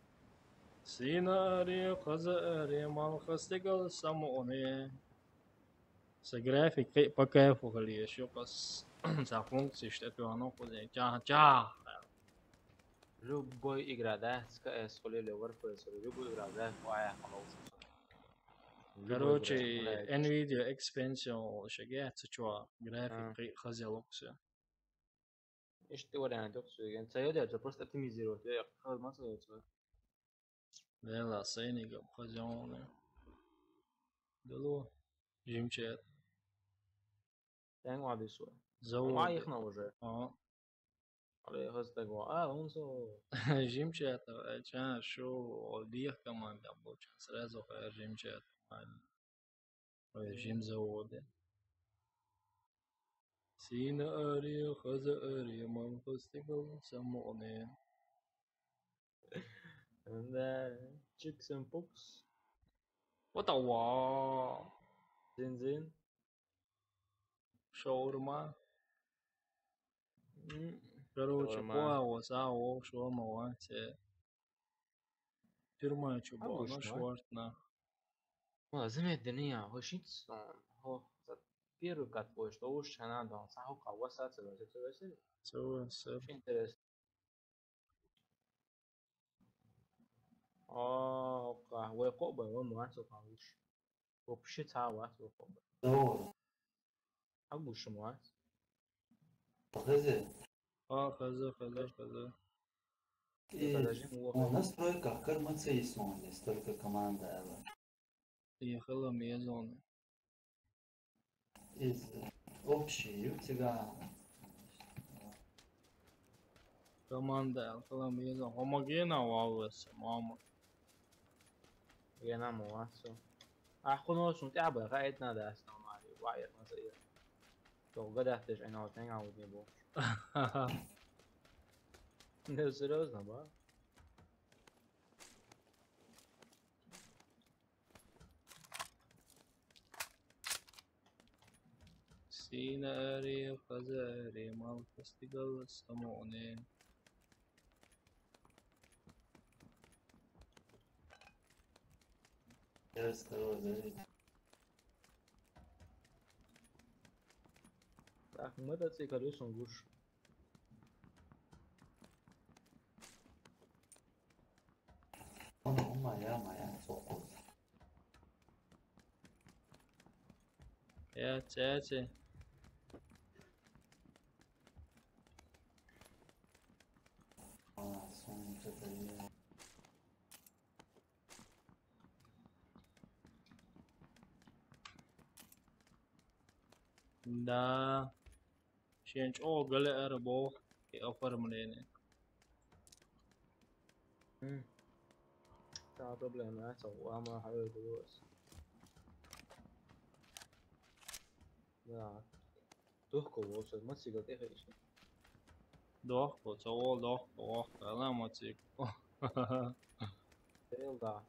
A: سيناري خزاني ما خستقل سمعني Сыграфик по кайфу еще пос за функции что оно куда ча
B: Любой игра, да, сколи левер фэсори, любой игра, да, вая халаус.
A: короче Nvidia expansion شجعت شو график خزелокся
B: ايش تقول يعني تقصد يعني سيادة ده просто оптимизировать я خلاص ما سويت
A: لا صيني خزون دلو جيمشات
B: يعني ما عاد يسوى
A: زود
B: ما يخنا уже عليه هستك он سو
A: جيمشات عشان شو ديح كمان قبل سرازو خير جيمشات جيم زود سيناري خزاري ما فستقل سمعني
B: да чикс and пукс
A: وطوا
B: زين
A: شاورما короче قهوة ساعة شاورما وانت ترمى شبا انا شوارتنا
B: والله زمان الدنيا هو شيء هو первый как твой что уж она да саху каваса целый
A: سوى سر
B: очень интересно قهوة قبة ومواسو قهوش وبشتها واسو قبة
C: دور.
B: أبوش موات
C: خزي.
A: خذا
C: У настройках кармацейсон есть только команда Эва.
A: يخلى ميزون
C: Из общей у тебя
A: команда يخلى ميزون هوموجينا واوس ماما
B: يا مواسو أخذنا شو تعبى قاعدنا ده أصلا معي وعير ما صير تو قد أحتاج أنا وتاني عودني بو ده سيريوسنا بقى
A: سيناري خزاري ما فستقل سمعني
C: درس كروزي.
B: Так, мы до цей колесом гуш.
C: моя сокол.
A: يا تاتي
C: چطوریه؟
A: Da change gale arabo ke offer منين
B: Tá problema, é só o arma raio de luz. Ja, durchgerutscht, muss ich gerade echt.
A: doch doch لا ما تيك
B: Heel da.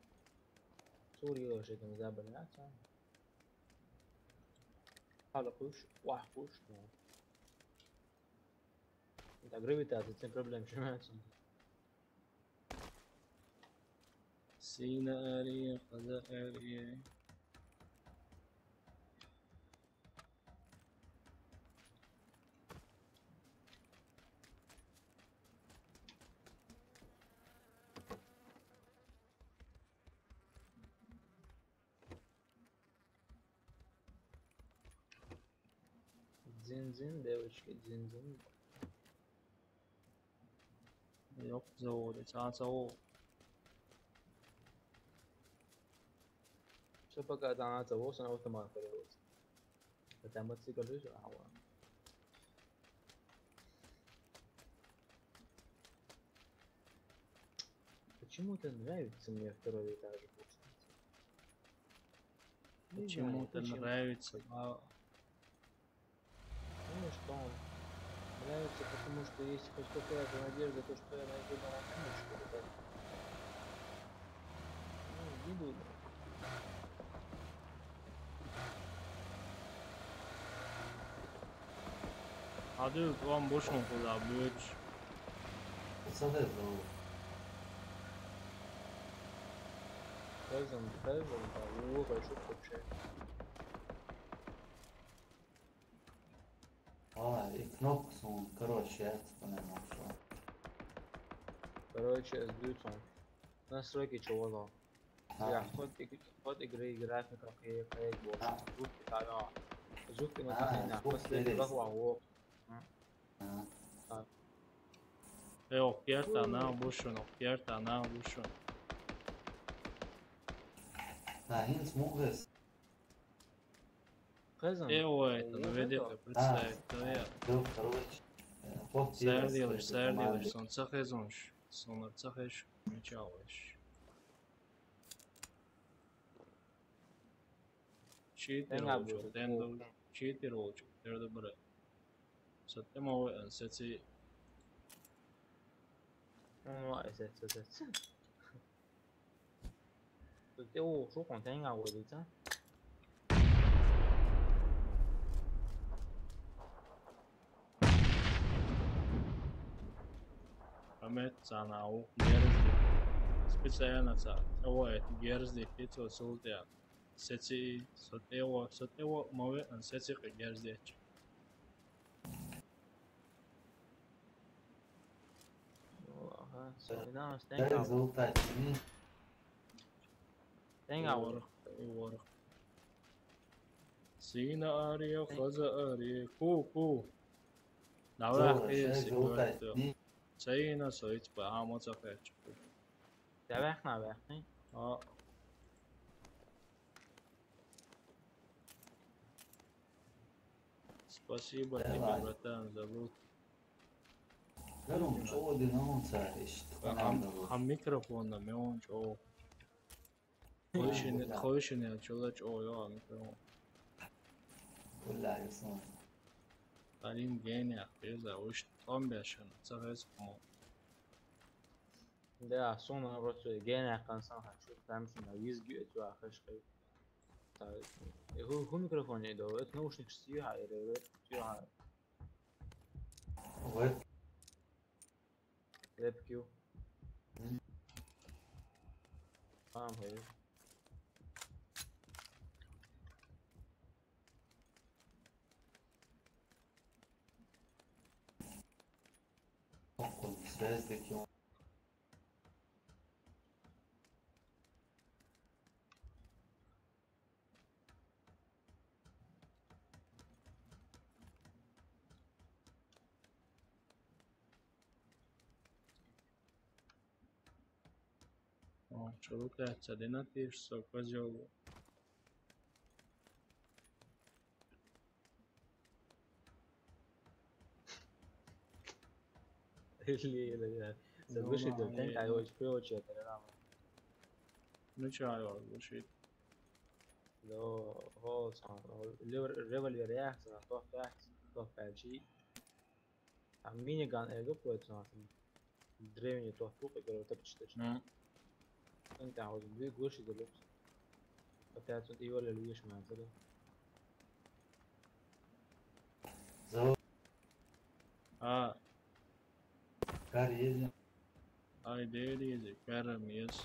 B: Sorry hoor, zit hem daar beneden. Alle push, wah push. Da gravitatie, sem problema, chama.
A: سينا آرية خذا آرية
B: Zin, девочки, zin.
A: yok زود تعال
B: Что пока она того, что она автомат переводит. Это мотоцикл же, а вот. Почему-то нравится мне второй этаж.
A: почему-то нравится
B: Ну что он нравится, потому что есть хоть какая-то надежда, то что я найду дома книжку, да? Ну, не буду.
A: hadi ulan boş mu kulağı büyük
C: Co to jest znowu?
B: Пойдем, да, его большой вообще.
C: I knop są, короче, я это не нашел.
B: Короче, сдаются. Настройки чего-то. Я ход игры, графика, как больше. Звуки, да. Звуки мы там не после того.
A: yok yer tane boşun yer tane boşun
C: Hint смуглес.
B: Kızım.
A: evo это наведи представь твоя
C: Короче, ход
A: serdiler son sezonş sonra çakış çalış cheater olacak derdi bırak sattem o anseti
B: Ну, это.对我说谎天啊，我的真。
A: Ahmet sana o gerizdi specjalna ca evo je gerizdi hito sultja seci evo move anseti gerizdi
B: Não, tem
C: Результативні.
B: Tem
A: ورق سينا آريا خزا آريا كو نواه إيسي كورتو سينا سويت بعامو تفاجئ
B: наверх.
A: Спасибо тебе, братан, за лут.
C: Гром чоди нонца işte.
A: Mikrofonda meon ço. Koşun çola ço ya mikrofon.
C: Kulla yasın.
A: Talim gene peza uş 15 sene tsahs mo.
B: Да, sonra просто gene kansan хочу. Там что на визги эту ахашкой. هو ميكروفون ده это наушник سيها или سيها
C: Web.
B: WebQ. Tamam hayır.
C: Okul srezdeki on.
A: شروع تهدیدنا تیش سوکا جو
B: اللي سويش الدلتين كاي وش في وش يترى
A: نچای باشید
B: لو هو صار الريفل يريح صار تو فاجي عمين كان ايجو بوت صار دريمي تو فوق يقولوا تبتش انت عاوز بيه جوش دلوقتي بتاعت دي ولا ليش ما زال
C: زو
A: kar
C: yedim.
A: ay değiliz karamiz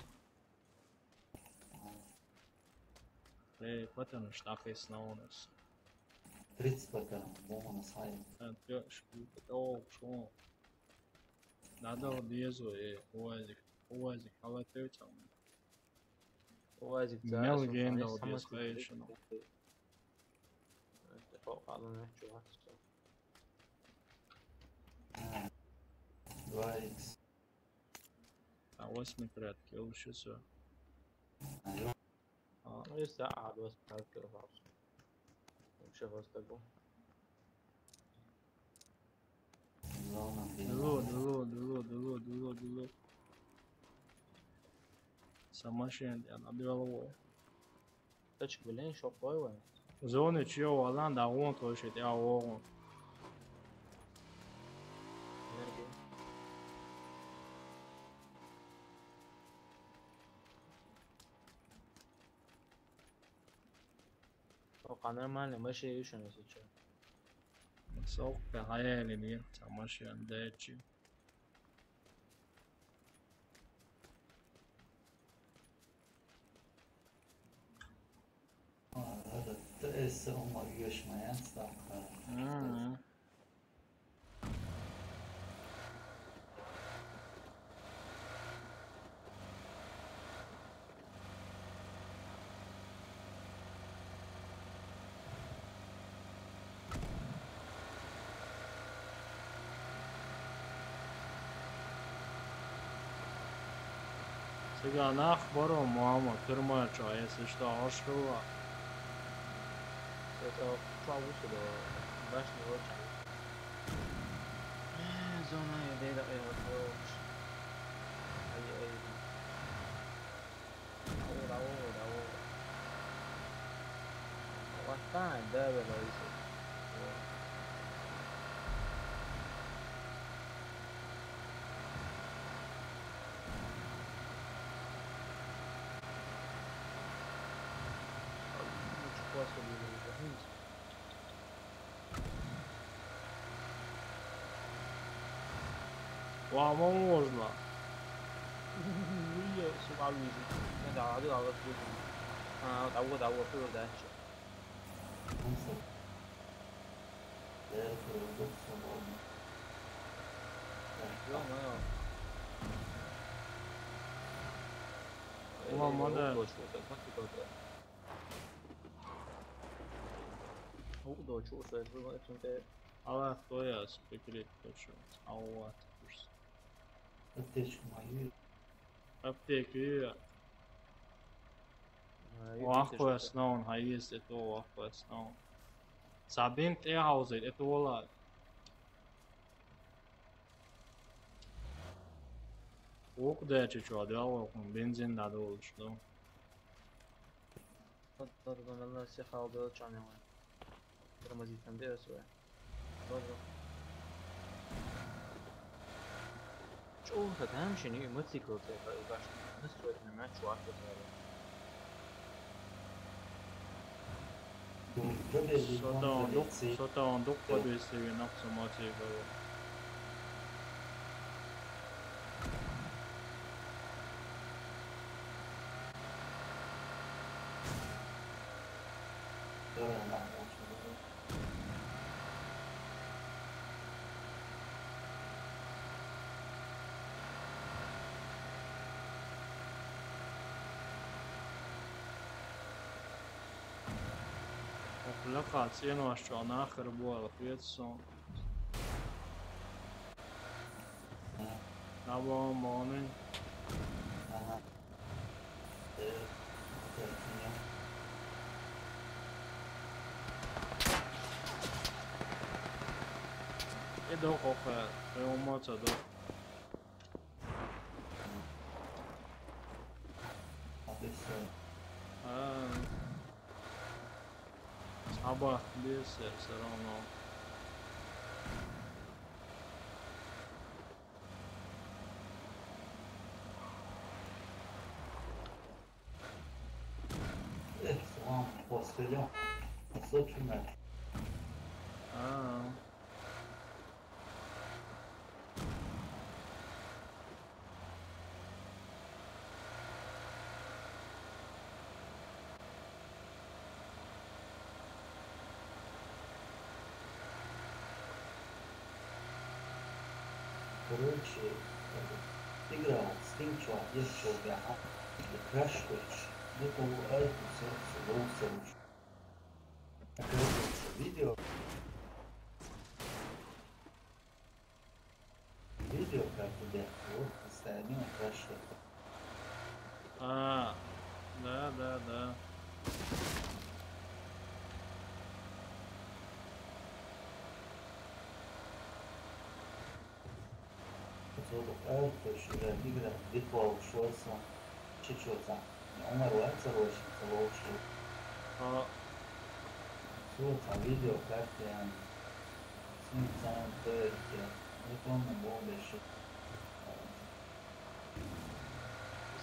A: потом штафы сноунес
C: 30 потом, дома на сайт.
A: شو надо дезу уазик халатётам
B: وازك
A: مليون دو ديسبيشن
B: فوق على نحكي
C: 2x.
A: 8 крат килл شو
C: ايوه
B: لسه قاعد بس بعد كده خلاص مش هفستقبل
C: زونا
A: دلو سماشين انا بيلو
B: تشك بالليل شو قوي وين
A: زوني تشيو والله دا وون توشي دي وون
B: نرجع وقانا مالي ماشي يشون يسيتشو
A: سوق بهايلي مين سماشين دايتشي
C: هذا تأس هم görüşmeyen startlar.
A: Сега на أخباره ماما ترمى چای سشتا آشروا
B: تو وصل باش نروح زونا يدي لا يروح اي اول وقتان ده رئيس
A: وما можно
B: ويا سبعة ويزي أنا عادي على طول تعود في وده
C: خمسة ثلاثة ونص وأربعة.
B: يوم أنا
A: والله ما ده
B: هو ده شو صار أنت
A: على خويا سبيكليت شو عوات
C: ateş kumayı
A: أبتكي وأخويا سنون هايز إتو وأخويا سنون سابين تيهاوزي إتو ولا وقدر تشوا داو بنزين دادو شلون
B: تقدر الله سيخاو ده كان يوم رمزي تندي أسوأ برضو شو تفهم شنو موتوسيكل باش نسوي ما شو عارفه
A: Sota on dok på det ser ju också motiv och لقى cienu što nahar bola piecom. Na bom moment. دوخ آخر قیامت دوخ
C: Cabeça.
A: sabah bir serano
C: Soğan, fasulye. Nasıl kümer? Короче, игра Стинчо, есть чего Crash Coach. Это это все лучше. Оказывается, видео как тебе вот постоянно Crash Coach.
A: да
C: Это уже игра Default Choice. Чечётся. Умерла, целочница лучше. Слушай, видео как я с ним сам тырки. Вот он больше.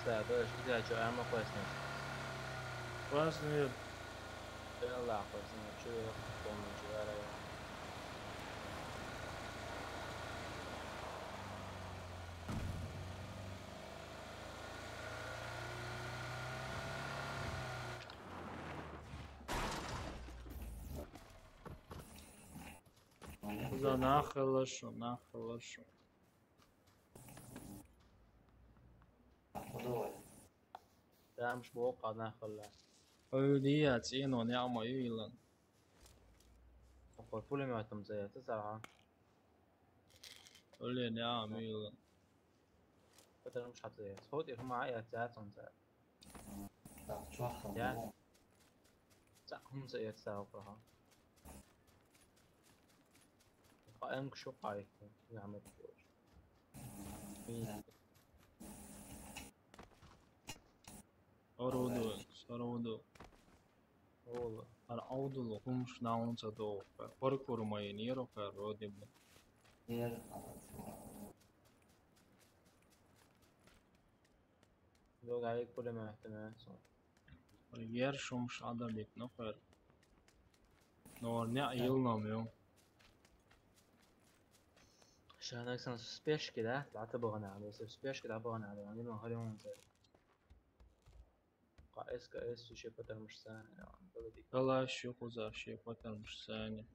B: Sta dois que já é uma coisa né.
A: Właśnie
B: Ela coisa né, eu como jogar aí.
A: za nachylašu
C: Давай.
B: ده مش بوقع داخل
A: öyle цену не амайылын
B: وقول пулеметом زي تسعة
A: öyle ne amıyılın
B: بدل مش حتى صوتي هم معايا تسعة
C: Так, чё
B: Я-
C: там?
B: هم زي تسعة وقرها قائم شو قايك يعمل فوش
A: Sarodu
B: والله
A: ar audulu hums naunca do parkuru mainiro ka rodibu
C: Нет.
B: لو عليك пулемет تمام
A: yer şums adamit no kar nor ne ayılmamıyor
B: عشان اصلا سبيش كده طلعت بغنى عليه سبيش كده بغنى عليه يعني ما هل يوم زي قائس وشي بدل مش سهل يعني بلدي
A: kalaş yok uza şey patarmış sani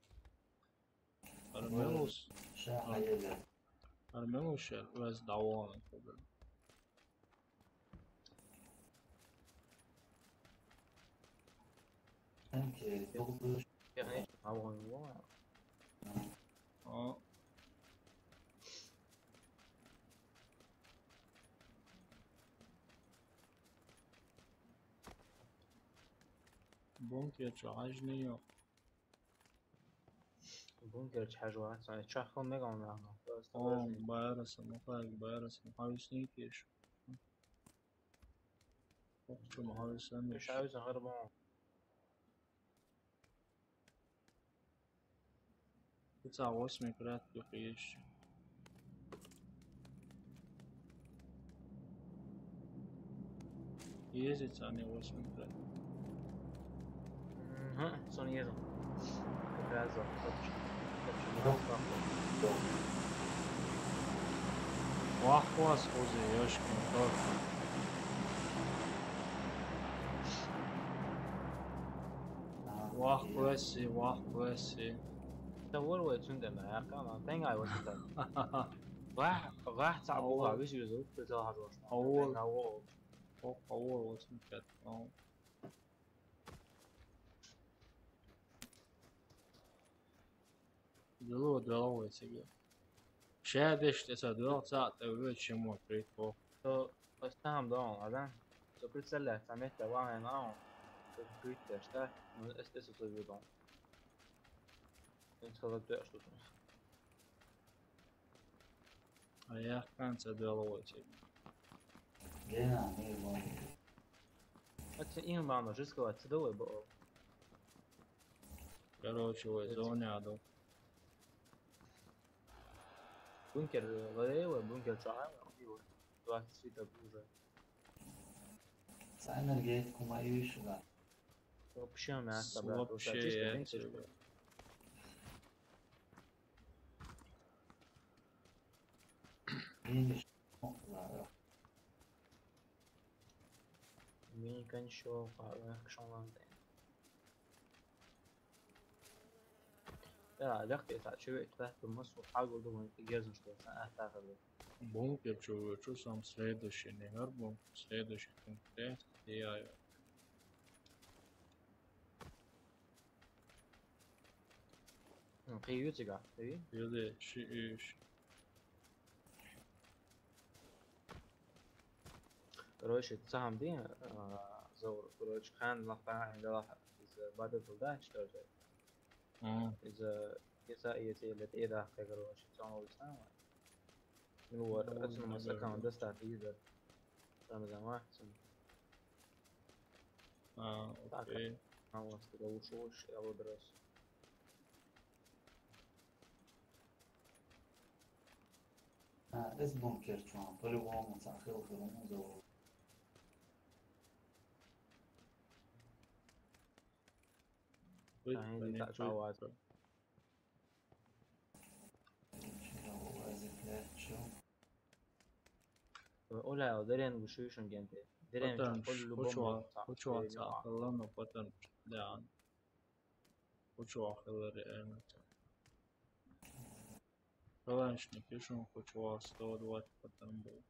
A: Armelus
C: Шаха едет.
A: Armelus biraz davan
C: Sanki doldu.
B: يعني عوض والله
A: Aa Bunker çağajni yok
B: بونكر حاجة واحد يعني تشاخو ميجا معنا
A: o bayarasın havisini keş Okçum havisin
B: مش عاوز غير بون
A: 9 крат keş Ездить они 8 крат
B: ها سوني يزن كازا
A: Vahvas ozi yoshkin torka Vahvasi
B: تقول ويتسند ما كان تنقى وسط راح تعبوا
A: أول.
B: بيش يزود بتاع
A: أول.
B: هذا
A: Avol 8 крат Дело себе Шедеш те са 2 ساعة أول شيء مو بريتو
B: تو استهم دون هذا تو كل سلة سمعت وانا ناو كريت اشتا من اس اس تو يدون انت خذت اشتو
A: А я в конце деловой.
C: Гена, не его.
B: Это инбаунд жесткого отсюда был.
A: Короче, ой, зоняду.
B: Бункер валево, бункер чаем, и вот 20 свиток уже.
C: С энергетику мою еще, да.
B: Вообще мясо, брат, вот
A: Вообще
B: чисто
A: я
B: винтаж.
A: тебе.
C: Видишь? Да.
B: Мини кончо, пара, кшонланды. Да, легкий так, чего туда думаю, حاول думаю, герзен, что я оставил.
A: Бункер, что сам следующий номер был. Следующий конкрет. Я
B: Приютига, ты?
A: Юде, шииш.
B: Короче, сам день, зор, короче, хан лафа, عندها из بعد الولدة اشتريت. إذا يسأيتي اللي تقيدها كجروش تعمل سنة من هو أصلا مسكها من دست عتيدة رمضان واحد سنة
A: Окей.
B: هو استلوشوش أو درس
C: بس بونكر شو по-любому تأخير في الموضوع.
B: يعني تاع شواز ولا درين وشوشن جنتي درين كل بوم
A: Почему ахаллану потом да. Почему ахаллари эмета. Раньше пишем, почему 120 потом был.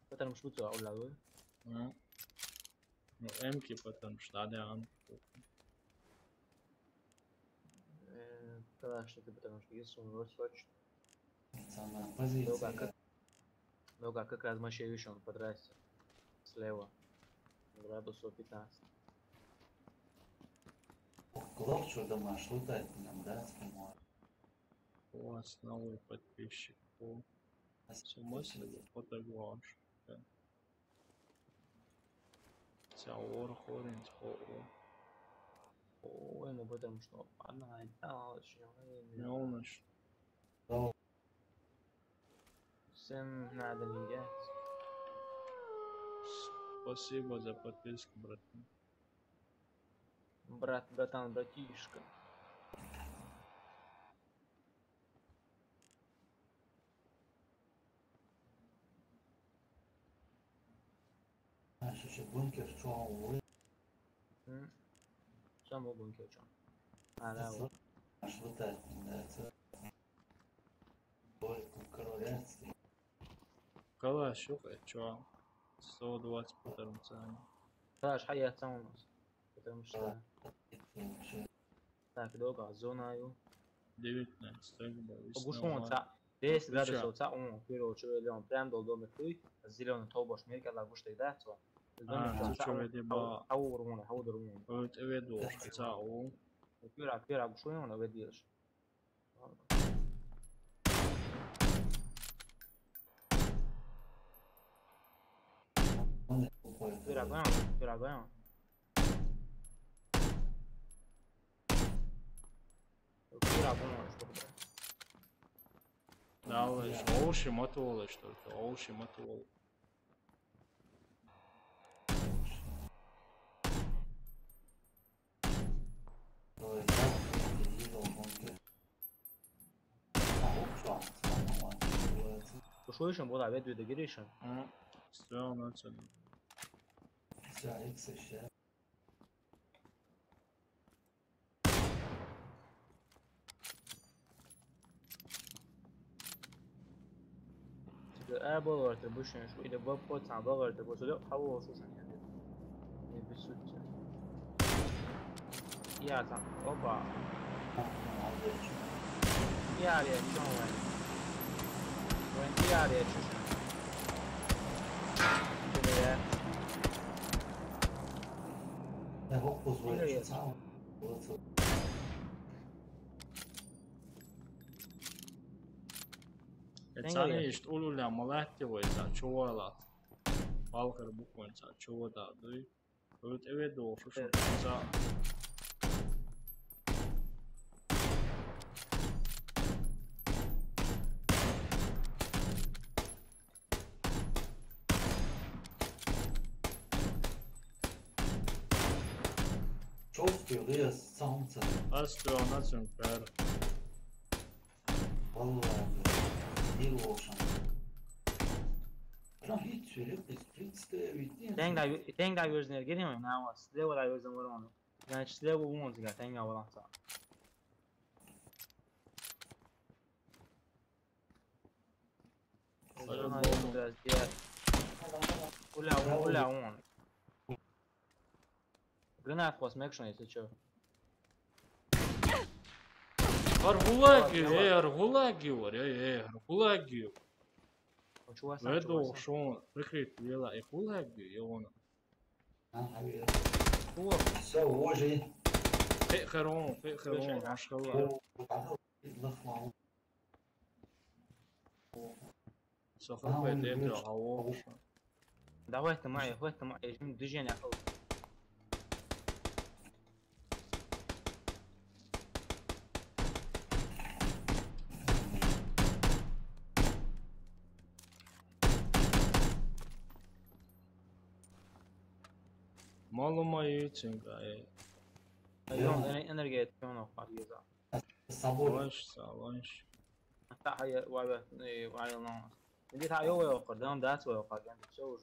B: потому что то أقول له
A: Ну, эмки потом что да.
B: когда что ты потому что если он высочит
C: Самая позиция.
B: много как раз мощи еще он подрасся слева градусов 15
C: Клоп, что думаешь, лутать нам, да, спиной?
A: У вас новый подписчик. Смысл фотоглаж. Саур хоринт хоу.
B: ой, ну потому что она очень
A: Мелнаш.
B: всем надо менять.
A: Спасибо за подписку, братан.
B: Братан, братишка.
C: Знаешь, еще бункер, что он
B: Сам бункер чё? Да, вот.
C: Аж лутать, да, это... Ой, королевский.
A: Калаш, чё? 120 потенциально.
B: Калаш حياته у нас. Потому что
C: Вообще,
B: так долго зонаю.
A: 19, так бы.
B: Погушон ца 10 градусов ца он короче он прям до дома ты зеленый толбош мерка ла гушта да ца. Хау
A: Вот веду, цау.
B: Пира гушон он ведешь.
C: он уходит.
B: Пирогоем. Пирогоем, что ли?
A: Да, лишь оуши мотолы, что ли? Оуши мотолы.
C: Ой, так, видел бункер. Упшла,
B: Что еще было ведь до гиришен?
A: Все, на цель.
C: Все, икс еще.
B: Apple attribution شو إذا بوت عم بغير attribution لا حاول شو يعني بسوت يا تا أوبا يا ليه شو وين يا ليه شو كده
C: Я его позволю, что сам.
A: الثاني تقولوا لي ملاحتي وإذا شوالات بالغر بكون إذا شو دادوي قلت إيه دو شو إذا
C: Çok diyor sound.
A: أستوى نسم فر
C: Vallahi değil o akşam. Lan hiç öyle Fritz'te bitti ya.
B: Tem que ver nele, queria não, se deu a ver o ano. Já se deu o 11 já tem a balança. Olha um. Granat خواست مکشون ایسه چه؟
A: أرغولاجي ورا أرغولاجي
B: چه واسه؟
A: ودو شون فكرة يلا أرغولاجي يونا
C: هو سو hoje
A: فئخرون ما شاء الله سخر بديت هواش
B: دعوت معي جم دجين يا أخوي.
A: مالو ما يتشنغ
B: اليوم أنا رجعت يوم أخر يزا.
A: سواش
B: هي وعي الله. اللي تعيو ويوقر دام دات ويوقر يعني تشوج.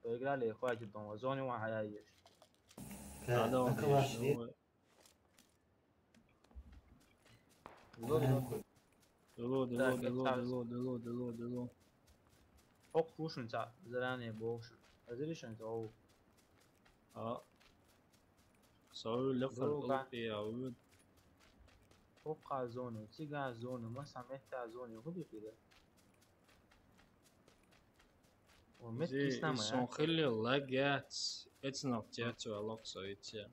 B: ويقول لي إخوة جدا وزوني وحيايش.
A: هذا هو دلو
B: فوق فوشن تاع زراني بوشن. أزليشن تاعو.
A: سوي لفر قلبي عود
B: فوق زوني تيجا زوني ما سمعت زوني وهو كده. ومت كيسنا ما
A: سون خلي لاجات اتنا بتاعته علاقة سويتيا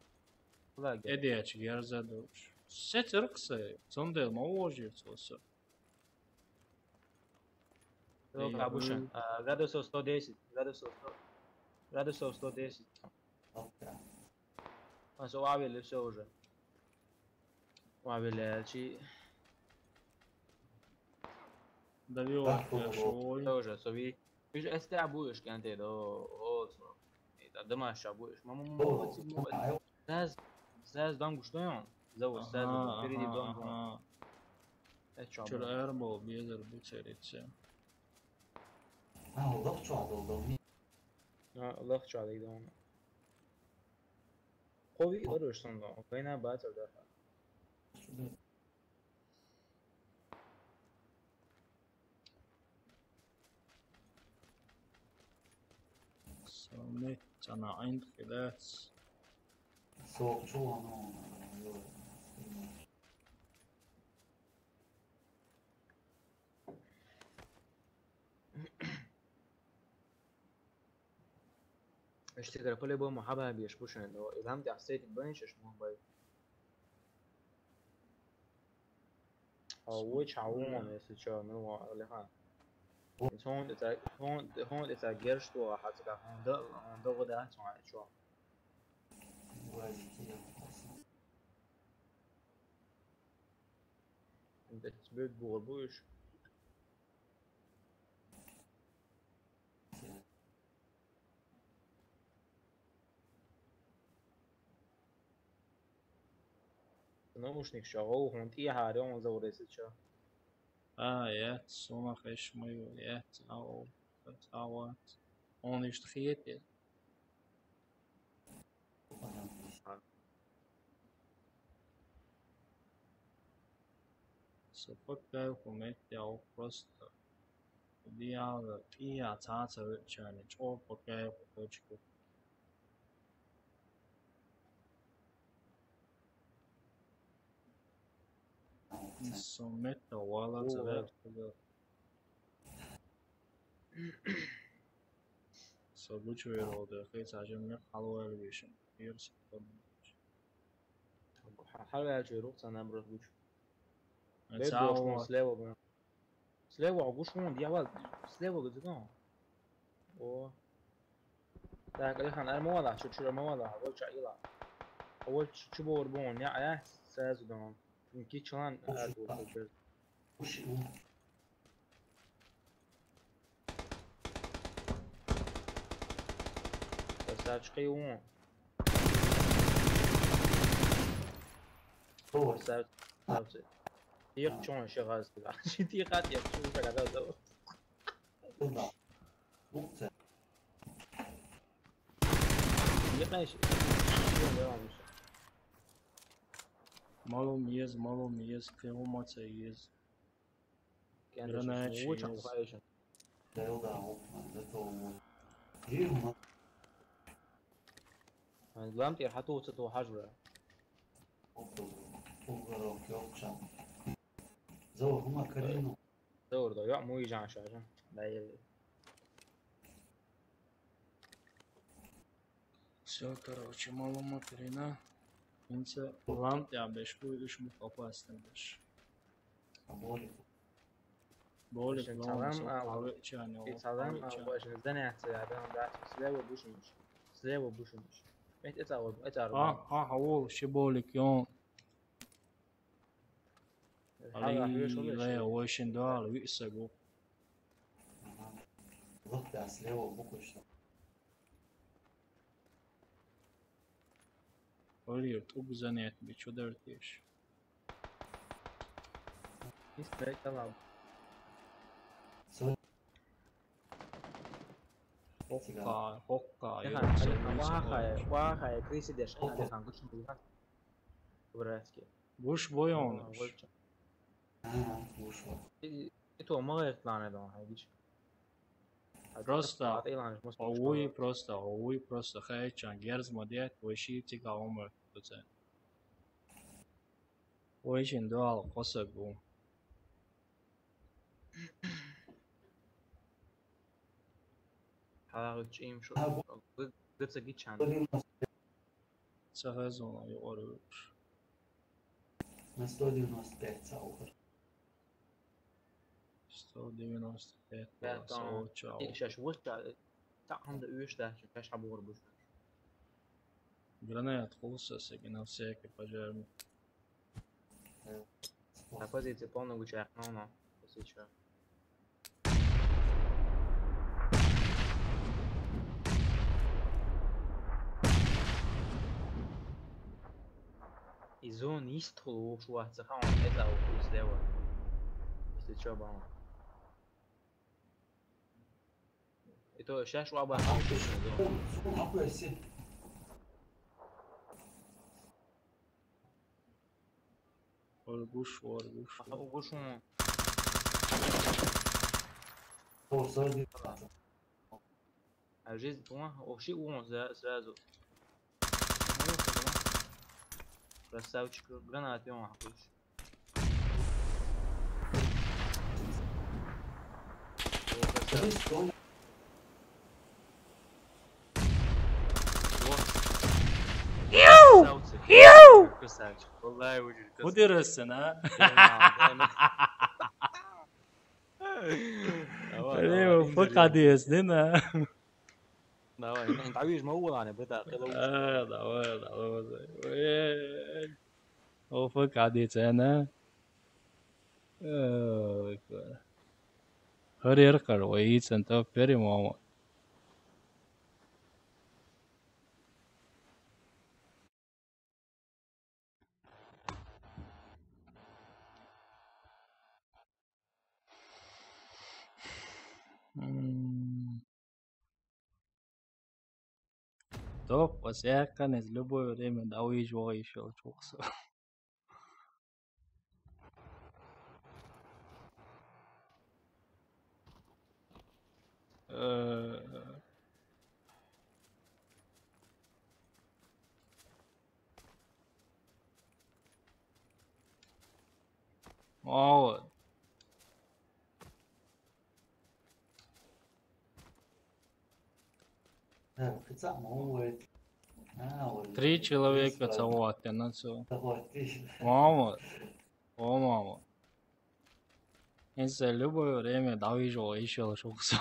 B: لاجات
A: ادي اچ گرزه دوش ست رقصه تندل ما واجه توسر
B: لو كابوشن غادوسو 110 غادوسو 110 بس هو عامل الشوجة وعامل شيء
A: دليو شوي
B: شوجة سوي فيش استعبوش كانت ده او ده دمش ابوش ما زاز دام گوشتون زو زاز بری دی دام
A: چرا اربو بیادر بچریتشه
C: Allah çoğaldı.
B: الله شو عليك دام قوي قدرش صندوق بينها باتر ده
A: سميت انا عند خلاص
C: Soğukçu onu.
B: اشتكر كل بو محبها بيشبوشن اللي هو إلهامتي على السيت بنش اسمه باي أو ويش عوام يسوع منو اللي ها هون إذا جرشت وحتى هون ده غدا اسمه شو أنت تسبيت بغربوش наушник шагов хунт и харон зауресит шо
A: يا سوما خش ميو يا او تعوات اون اشتخيت سبقا ومت او просто ديال يا تاتا challenge او بقى وجهك Sommetta wala tawar so which way or the face عجبني حلوة elevation here's
B: حلقة جيروت أنا بروح بوش
A: تعوات
B: слева гушун дьявол слева гзгон о так الحين انا مو واضح شو مو واضح اول شيء يلا اول شو بوربون يا سازدون يمكن شلون ادور
C: وش
B: بس اشقيون
C: هو
B: ساوت تيق شلون شغال شي تيقات يق شو قاعد ادور
C: طلع مقطع
B: يقاش
A: Malo mi jez, kremaca jez.
B: كان
A: Granači
B: وش
A: jez.
B: عايش
C: لا يوضع عقما لا تو جيهم
B: قامتي حطوه ستو حجره
C: فوق يوقشا زور هما كرينو
B: دور ضياع مو يجي على شاشة لا
A: Все, короче, malo materina. Ince lant ja beš, kojiš mu opasne beš.
C: أبولي
A: Boli
B: Mislim,
A: klon,
B: salam, a-
A: pavećanje,
B: يتصدم باش نزني هذا داعس سلاوي بوشمش سلاوي بوشمش بيت اتعرض
A: هو شي بولك يوم. Ali le, ovo je šendal, vidi se go.
C: ضغط على سلاوة وبوكش
A: Ali tu zanet, bit ću drtiš.
B: يستريك تلعب
C: سوري
A: Hokka,
B: واخا كريسي داش انا كان قلت شنو وراسكي
A: Buš bojonuš.
C: وشو
B: تو ما يطلعنا دون هايش
A: Prosta, ovi prosta, hajčan, gerzmo djet, vojšici ga umr. Ovo je šendal, kosak go.
B: هذا ايم شو قلت سقيت شان
A: Co vezano je oruč.
C: Na 195 sauber.
A: 195
B: Ja,
A: sa očao.
B: ايش وش تاع عنده ايش ده كاش حبور بوش
A: Granat husa se na всеки пожарmi.
B: на позиции полного гуча ну если что Изон истру шуа цахан это у слева. Если что бам. Это сейчас шуа ба.
C: Какой сет?
A: Orguş.
B: Ugушун.
C: О, сзади.
B: А жизнь туа, вообще он сразу. Красавчик, гранат он охуешь. Красавчик, والله وجه
A: Udirasın ha. Evo, fakadijes, değil mi?
B: Давай, انت عايز موضوع انا بدا
A: Давай. O fakadijes, ne? Hör erkar o iitsen ta perimama. Топ, посяка из любое время да уезжал еще чукса. Вот.
C: Пицца моет.
A: 3 человека целовать на все.
C: Давай, ты.
A: Мама. О, мама. Инса любое время Давижу еще шуксу.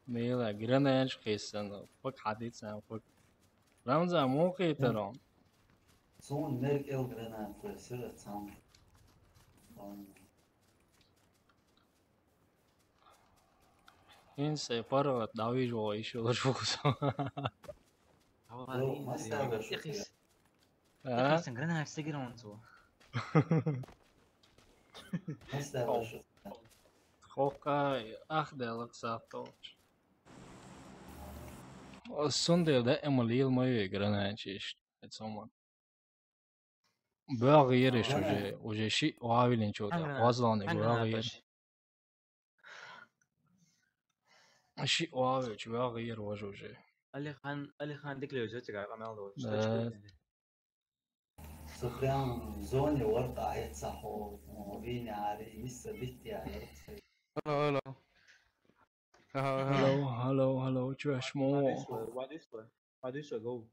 A: Mela grenade kesen fak haditsen fak. Ramza mو قيترون.
C: Son merk el granat för sura sam.
A: Инса парва Давижу еще шуксу.
C: Bro, ما استعمل شو فيها.
B: يا أخي سنقرنها في سجن وانتو.
C: ما استعمل شو فيها.
A: خوكا أخدلك ساتوش. السندل ده إماليل ما يجرناش اتسمى. بغيرش وجه شيء وعاولين شوتا وازلان بغير شيء وعاول شو بغير وجوجه.
B: Ali Khan ديك اللي وجهتك على رونالدو.
C: سفيان زوني ورقة يتصحوا وبيني على لسه بيتي على رقصي.
A: Hello trash more.
B: Why do you go?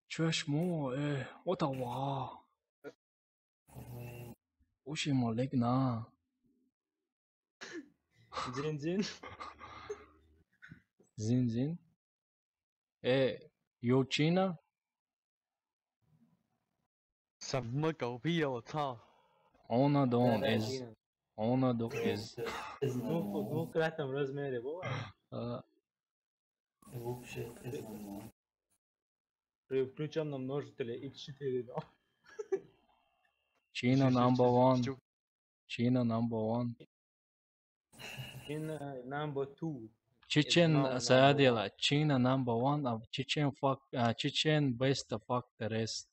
A: trash more 我的哇 وش مالكنا
B: زين
A: زين有China
D: 什么狗屁啊！我操！
A: Onadon is
B: مو كلاتهم روزميري بو.
C: هو بشيء اسمه
B: Включам на множители x4, да.
A: China number one. China number one.
B: China number 2.
A: Chechen سأديلا China number one of Chechen best fuck the rest.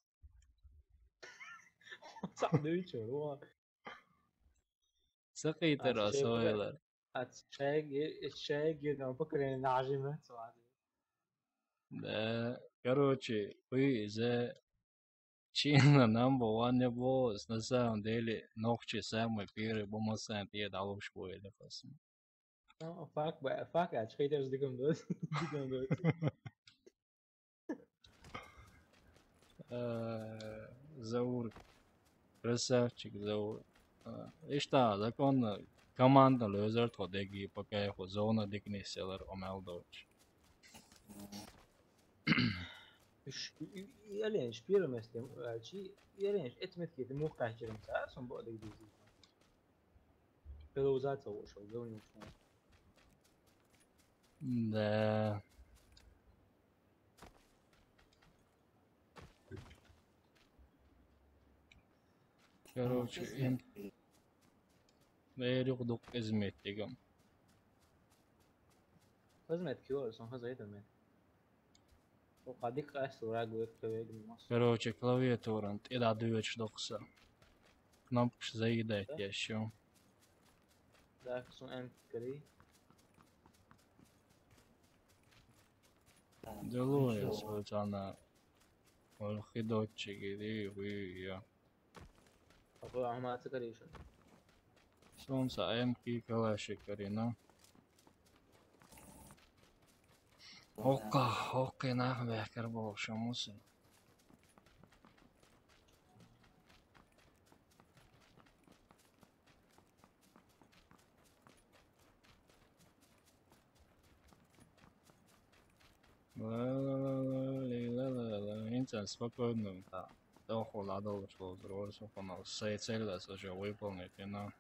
B: صعب يشوف هو.
A: سقيت الرسائل.
B: الشاق أنا بفكر إن عجيمة صعب.
A: Да, короче, вы за China number one не босс, на самом деле, ногти самый первый бомасант я дал в школе, фасм.
B: Fuck بقى fuck haters دي جامدة
A: Заур, красавчик Заур. Ишта, закон команда лозер тодеги, пока я зона дикнеселер омелдоч.
B: Jelens spielemestem, jelens etmetket mú kajtjerem sa, som både gdízi. Pelo uzáca ošel, zovni ušel.
A: Да. Короче, ياخدوك ازمة تيجم.
B: Hazmet kjol, som har zajda med. وقاعديك أسرع قوي كتير مصر.
A: Короче, клавиатура, إذا دوتش دقصة. نبقش زي ده يا شو.
B: ذاك سون أنت كري.
A: دلوقتي صوت أنا والخدوتش كذي ويا.
B: أقول عما تكريش.
A: سون سايم كي كلاش كرينا. اوكي ناخذ كربو شموس. لا انت спокойно да. Да холодно что взрослый фонал. Сей цель уже выполнить, но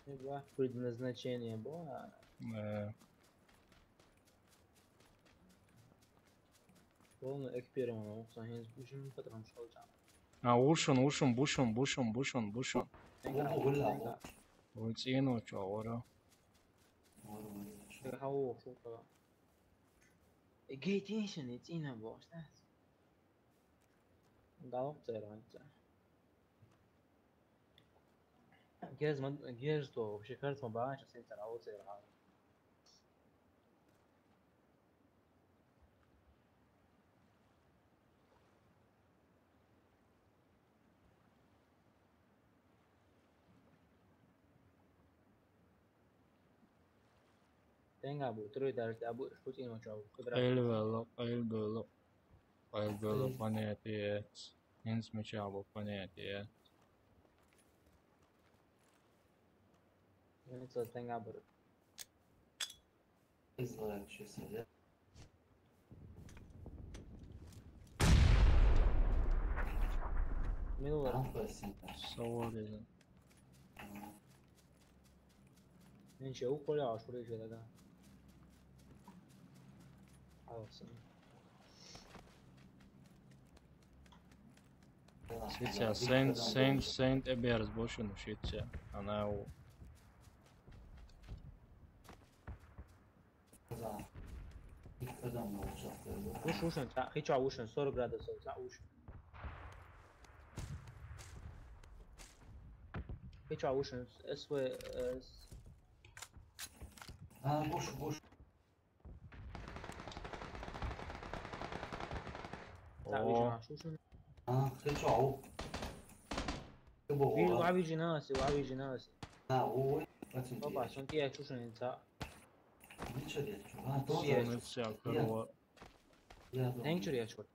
B: Два предназначение было. Полный эксперимент, сохранить будем потом что там.
A: بوشون وتينو چاورا
B: هو فوق جيتيشن يتينا باش ناس دعوة بتاعه انت جهاز تو بشكل ما بعرفش انت العوض زي العالم Tenga bu, troi ders ya bu шутки не чау.
A: Пойдёло понятие. Не смечало понятие.
B: Это tenga bu.
C: Излечься, я.
B: Минула.
C: Анфасин.
A: Savorizen.
B: Men学无聊处理学的个。Alsın.
A: Сейчас Saint Ebers boşun şitçe. Ana o.
C: İlk adam olacaktı.
B: Ушин, hiç ушин 40 градусов, ушин. Hiç ушин SV
C: Ha boş.
A: O.
B: ушин.
C: Ha hiç o. Bu
B: Bir
C: o.
B: abi jinasi.
C: Ha o. Kaçın
B: Baba son diye ушин ça.
C: hiç öyle. Ha doğru.
A: Полностью корова.
C: Ya
B: En çürüye çıkıyor.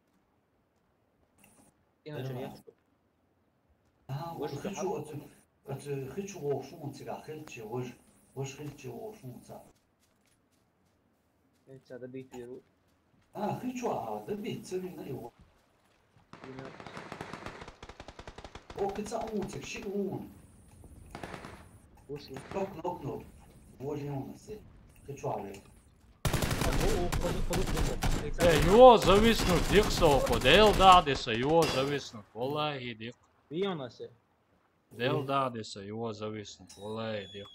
B: En çürüye çıkıyor.
C: Ha o hiç o şun çıkar. Hiç o şun çıkar.
B: En çada bitiyor.
C: Ha hiç o da bitti ne yok. O kısa uçak şey un.
B: Ушин.
C: Nok. Bu şey hiç o öyle.
A: Его зависнут диксоку. Дел дадиса его зависнут. Валаhi dik.
B: Viyonası.
A: Del dādisa его зависнут. Валаhi dik.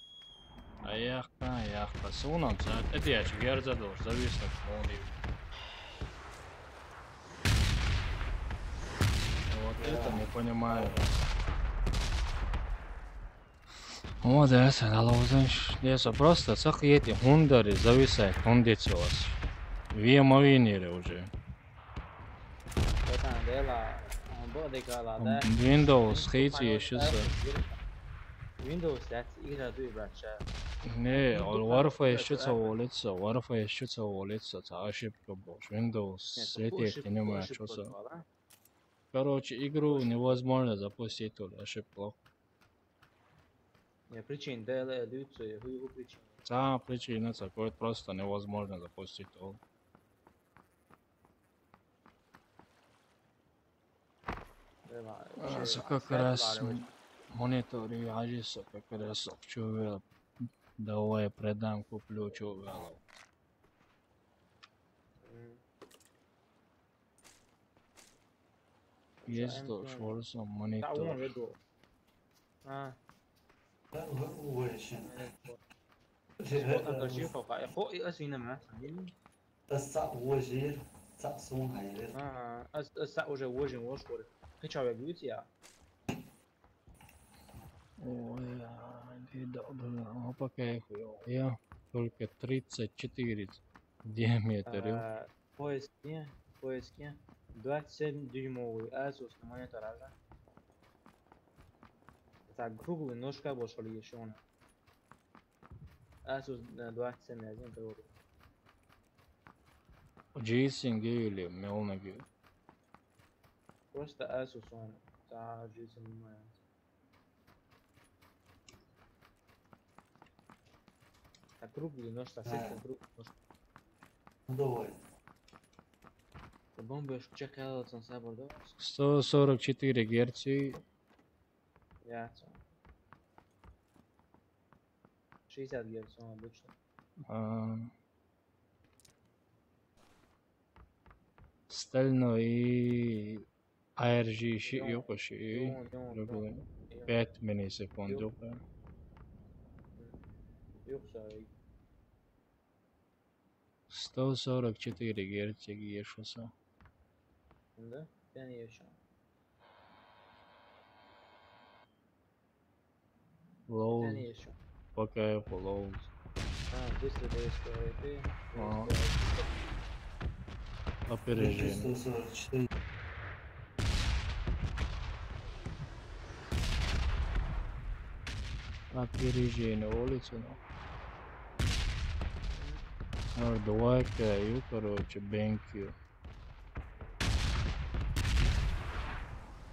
A: Ayakta. Sunam cēt. Etieši gerdzador зависнут. Молодив. Вот это не понимаю. Вот это налозишь. Если просто сахиети хундари зависает хундицос. Виемовинили уже.
B: Zaten dela. Bu dekalada.
A: Windows хейти ещё.
B: Windows that's игра дуйбача.
A: Не, Wi-Fi ещё улица, ошибка больше. Windows эти понимаю, что за. Короче, игру невозможно запустить, тут ошибка.
B: Не причин дела люцу, хуйву причин.
A: Та причина такой просто невозможно запустить. Как раз мониторы ажиса, как раз чувствую. Давай продам, куплю чувствую. Есть тоже шорсом монитор.
B: А.
C: هو شن.
B: Fotoğrafı foka. Fo asina ma.
C: الساعة هو جير تقسون هاي.
B: А, аса уже вожин вошкор. Хочу я говорить я.
A: Ой, да, пока я только 34 диаметр.
B: Поиски. 27 дюймовый Asus монитор. Так, круглый ножка больше ли еще он. Asus 27 один говорю.
A: Джейсинг или Мелнаги.
B: Просто Asus он. Да, жизнь моя. Так, круглый нож, совсем круглый нож.
C: Давай.
B: Бомбы чекал от сенсабор, да?
A: 144 Гц.
B: Яйца. 60 Гц обычно.
A: Стальной ARG Yokoshi. 5 миллисекунд.
B: Yoksa
A: 144 Гц ешуса.
B: da ben yaşam.
A: Low.
B: Ben yaşam.
A: Пока я low.
B: Быстро DSP.
A: Опережение.
C: 144.
A: Опережение улицы. Давай-ка, короче, BenQ.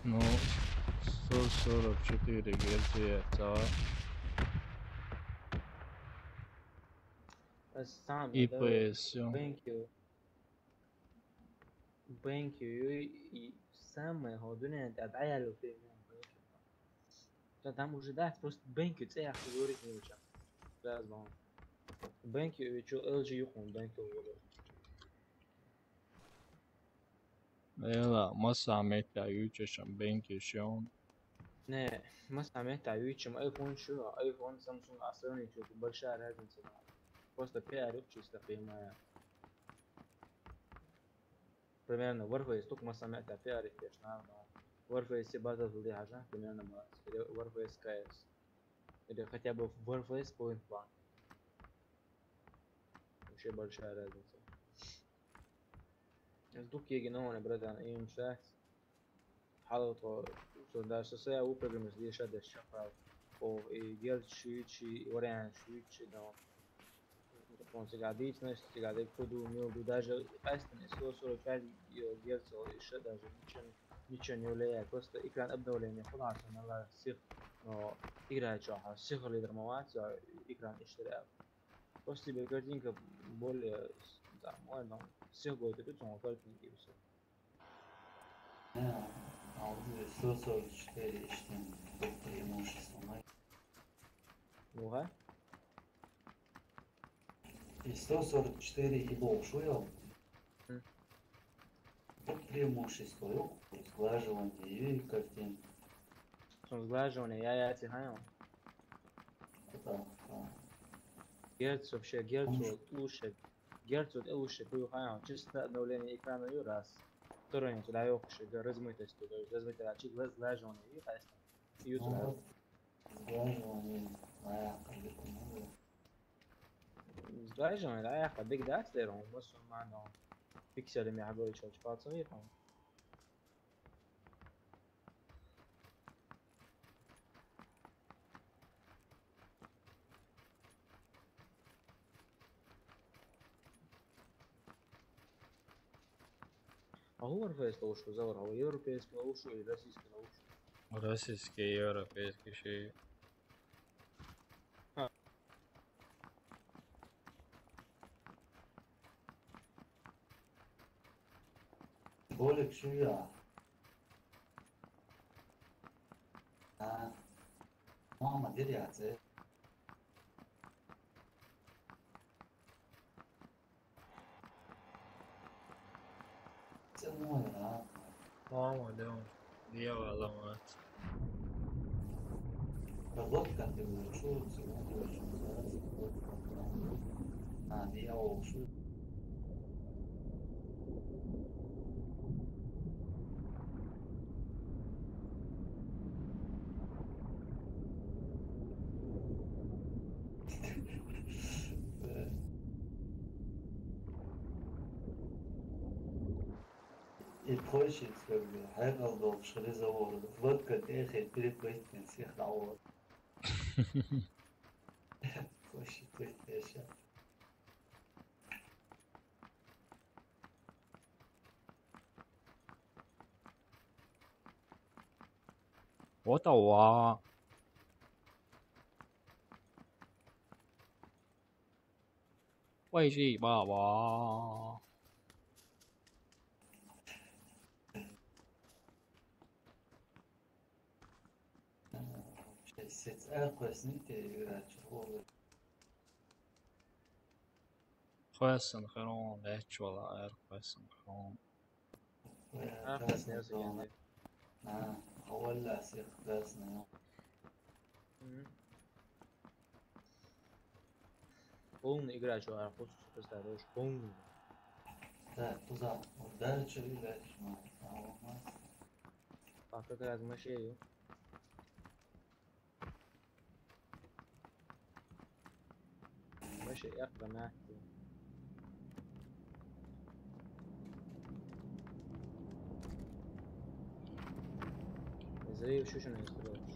A: Ну, 144 Гц яйца.
B: самое, да,
A: IPS.
B: BenQ и самое главное, это عيال وفي там уже да, просто BenQ تسيح говорить не уча. لازم BenQ شو LG يقوم BenQ ولا
A: لا ما سمعت عن BenQ شلون.
B: نه ما سمعت عيوتشم ايفون شو ايفون سامسونج عصرني شو بالشهر هذا نسمع просто PR чисто прямая. Примерно Warface только мы سمعت PR конечно, но Warface база вроде حاجة примерно ما или Warface KS или хотя бы Warface Point Blank. Вообще большая разница. Тут يجي نوع بردان اي مشاهد حاطط sondage سيا وبرنامج دي شاد الشفاف او جيل شويتشي وريان شويتشي دو Ponce Gadić, Gadić kodu mil даже أصلا سو فعل جيلس إيش даже نيشان يولي просто إكران أبدولين خلاص أنا لا سيخ no إكران شاحة سيخ اللي درموات إكران اشتري просто بكرتين كبول زعما سيخ قوي تبي كرتين كيسو
C: Aldı 144 işte bu преимущество.
B: نوها
C: 144 и большую. Вот преимущество, сглаживание и картин.
B: сглаживание я тихаю
C: Да.
B: герц вообще герц лучше лучше بيوخايا чисто обновление экрана и раз второе туда ёхши размытость туда размытый очки сглаживание и раз и туда
C: Сглаживание, как
B: сглаживание لا يا أخي big data لهم بس معنا بيكسل اللي يحبوا يشوف شفات صغيرة هو ورفيس لوشو زور هو يوروبيس لوشو إلى راسيس لوشو
A: Российский, европейский شيء.
C: بقولك شو يا ماما ديري يا زي سموها
A: ماما اليوم دي علامات.
C: بالضبط كانت شو تسوون دي أو شو И проще, как бы, хайгал дол, шли заводы. Вот как эхе, перед байтин, всех дал. Проще, проще.
A: Ottawa. Quay gì bà bà.
C: Сеть كويسني играть в
A: Question خيرون ليش ولا غير question خيرون.
B: أخذ ناس يعني
C: أول لا سيخ كلاسنا
B: полный игра что я хочу представляешь полный
C: Да, туда. Дальше и дальше.
B: а как раз мышею ماشي اقرا معك زي شو شنو يستروش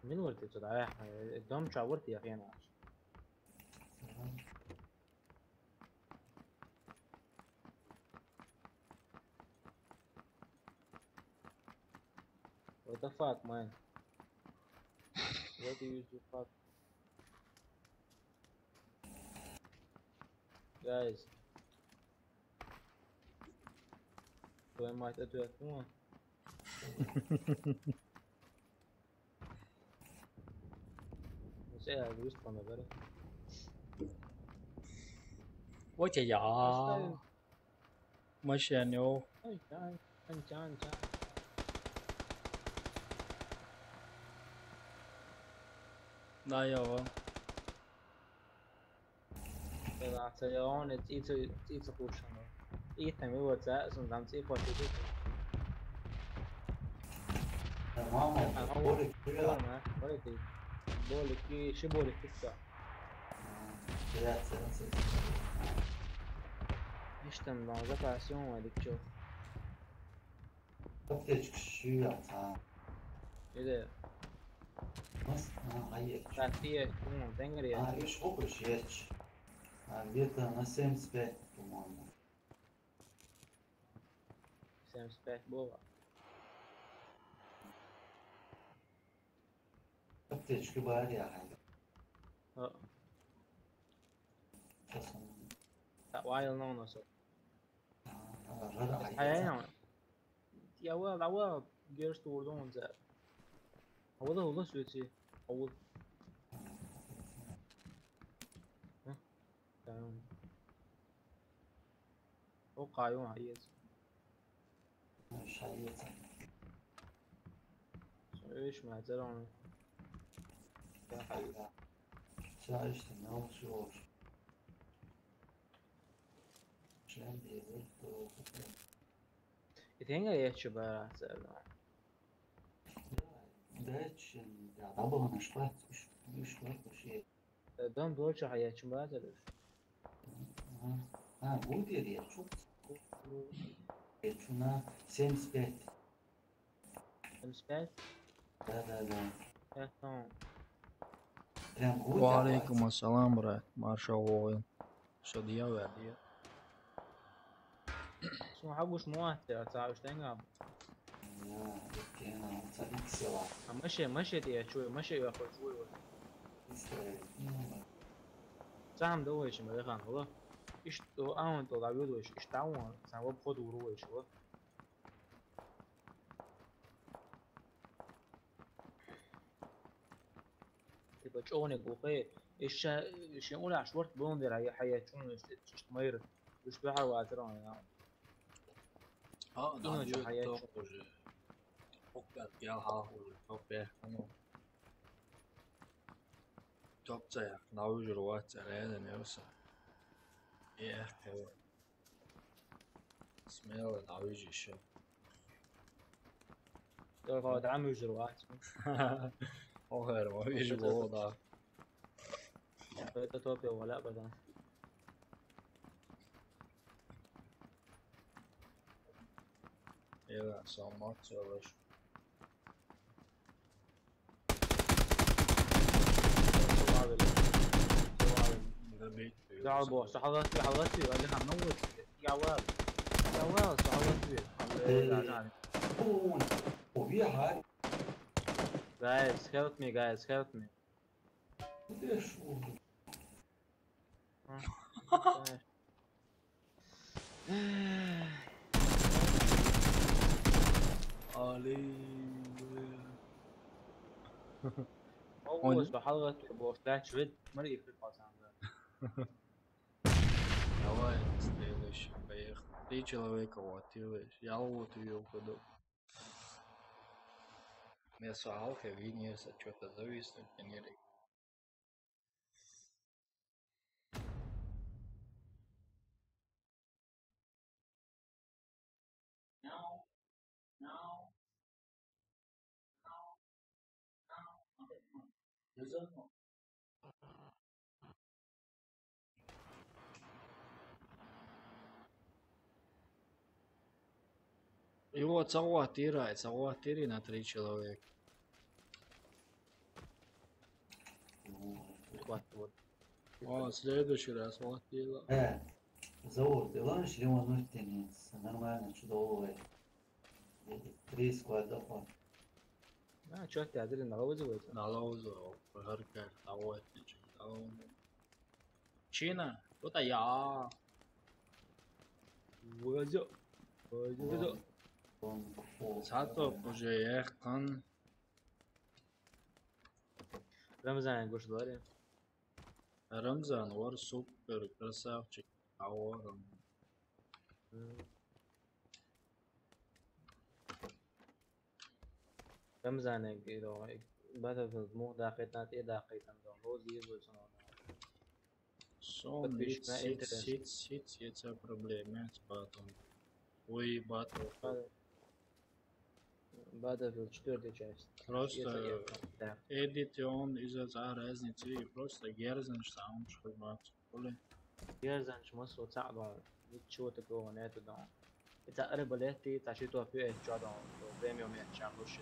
B: من ورتي تضيع الدوم شاورتي يا اخي انا what the fuck man what do you do fuck guys وين ما تتوقعون مش قاعد وسط انا برا
A: Ôi trời dạ. Mới xe nhô.
B: انت
A: Đây rồi.
B: طلع سيارة تيجي خوشنا إيه تمي وتساء سندام تيجي خوشي
C: تمام بقولك كده
B: بقولك شو بقولك كده
C: ثلاث سنين
B: إيش تم dans passion هذيك شو
C: قلت شو يا
B: إذا
C: بس هاي
B: تعطيه كم تنقري
C: ايش اوبرش يتش عنديت انا سيم سبيك تمام
B: سام سباك بوا
C: قلت شو بعد يا حاجه
B: ها وايل نو نص هاي يا ولد جيرست وردون زاد هو سويتي هو تمام هو قايم عيز
C: مش هيت
B: ايش ما ترى يا حبيبي
C: شايش تناول شو عشان بيزيد
B: يتهنجر يتشبه
C: دايتش يا طبعا مش فاهم مش شيء
B: دون دولش يتشبه تلف
C: بود يا شو شونا سيم سبيك
B: سمسبات
C: لا
B: يا تمام
C: كان بود
A: وعليكم السلام برات. ما شاء الله. شو ديا وعديا.
B: شو حقوش مواتر تعرفش تنقل
C: يا كان صديق سوا
B: مشي دي شوي مشي ياخذ شوي سهم دويش ما يخان والله ايش تو اون تو دابيو دويش ايش تاون سام وب خود ورويش والله تبقى تشونك وخي ايش يقول عشورت بوندر هي حياة شون تشتمير ايش بحر واتران يعني
A: Ja,
B: Ino
A: da
B: ću hajeću.
A: to može. Opet ja hahu opet ono. Topca naužur vaca reden josa. Evo. Smjela naužiš.
B: تو قاعد عم يجروات
A: Oher, ma viš voda.
B: بقيت توبي ولا ابدا
A: Jedan sam macio već. Da biti.
B: زعبوا صحواتي قال لي حموت يا واد صحواتي
C: وفي حاجة
B: guys help me
C: ليش
A: Ali.
B: هو صحواتي بوشتاك شويد مري في القاسم
A: Давай, следующий, поехали. 3 человека лотились. Я лотил году. Место алфа, винеса, что-то зависнуть, не рек. Его целуатирай на 3 человека.
B: سكوات بود
A: следующий раз вот дело.
C: زود يلاش اللي هو نوتينيس نورمالنا شو هو 3 سكواد دفع
B: ما شو تعديل المغوز ويت
A: Налозу, пожарка, того, того. Чина, кто-то я.
B: وزو وزو
A: Зато уже ехал.
B: رمزان قوش داري
A: Рамзан, вор супер, красавчик. Аором.
B: رمزان كيلو بدأ في الموضوع دقيقة إيه دقيقة هو زي بوسنا
A: Сон,
B: Подписчик на интерес.
A: сит, проблемы с батом. Ой, батл.
B: بدأ في четвертая часть
A: Просто
B: да
A: edit он из-за разницы и просто герзен сам шхмат.
B: يرزن شمس وتعبان شو تكون ناتو دون تقرب لاتي تعشيتو في جادون بريميوم شاملوش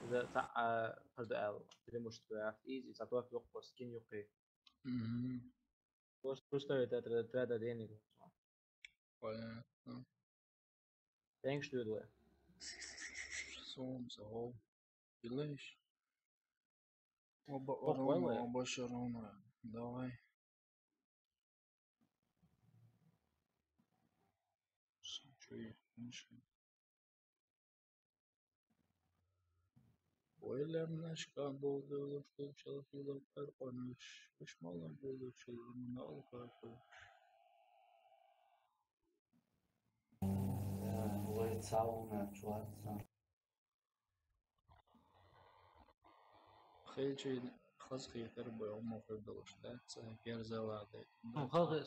B: إذا تاع فرد ال اللي مش تعرف إيزي تعطوه في وقت سكين يقي بس ترى ترى ديني
A: Понятно.
B: Thanks to the
A: Солнце, о. Делаешь? Оба
B: Ой,
A: ровно,
B: ой.
A: оба ровно. Давай. Чё Ойлемнашка болду, что человек парпаныш. Уж мало было человек, мало парпаныш.
C: هو يتساوم شوات
A: خيجي خزقي تربي عمو في الدلشتات كيرزالاتي.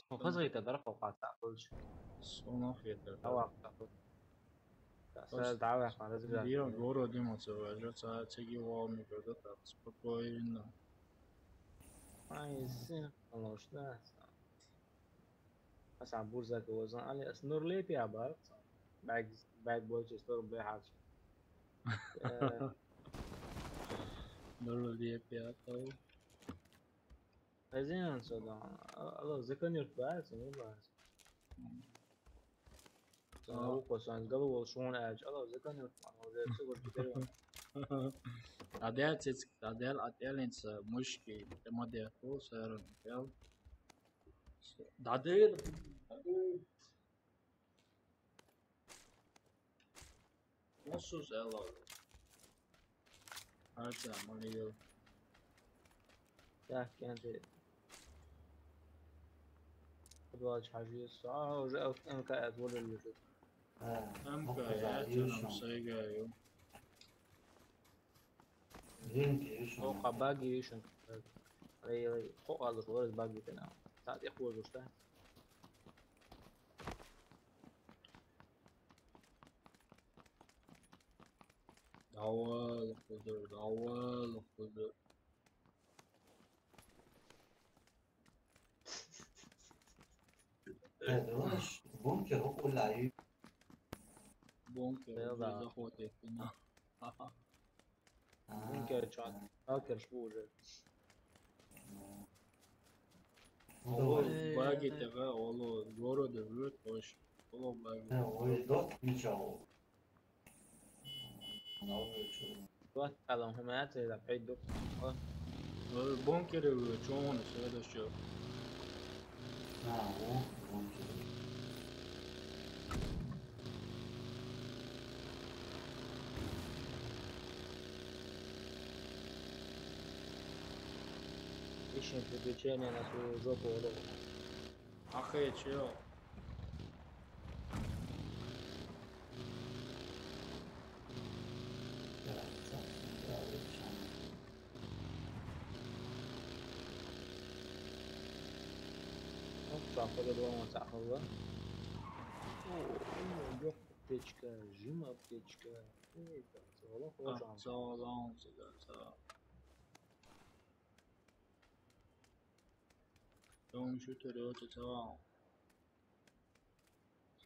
B: خزغي تدرك وقع تعقلش
A: Соно хитер.
B: أو تعقل تعرف على زبالة
A: Dio goro dimoceva, già c'è chi uomo per da spokojno.
B: عايزين خلاص ده بس عم بورزة جوزان أنا سنور ليتي عبارت باك بويز ستور بيحاج
A: Dolo di piatto.
B: عايزين صدق الله ذكرني الباس مو باس أنا بقول سان قالوا شلون أج الله ذكرني الباس سوبر كتير
A: Adel insa mushki ma de ko sar del. Dadel. Nasıl ela? Arsa maniyo.
B: ده كانت تواج حاجة الساعة وجاء أنا كأت ولا اللي شو
A: Amka ya canım saygı.
C: لينك يشون
B: فوق باقي شن ري فوق هذا صور باقي كنا ساعات يخوض وشته
A: Dawal kudur.
C: يلاش بونكر هو اللعيب
A: Bunker
B: Belda.
A: zaходить на.
B: بونكر كان هاكر شبوجة
A: Баги тега оло города врут тош. Оло баги.
C: ويدوت نيشاو
B: وقت على همات إذا بعيد دوك
A: Bunker çoğunu следующий.
C: نعم بونكر
B: إيش أنت بتجيني أنا في جوب ولو
A: Ахе чё?
B: تعقل الوان تعقل yok apteczka, zim apteczka. Nie, to والله خوشم.
A: Sağlam sigara. يوم شو تلاتة ساعة.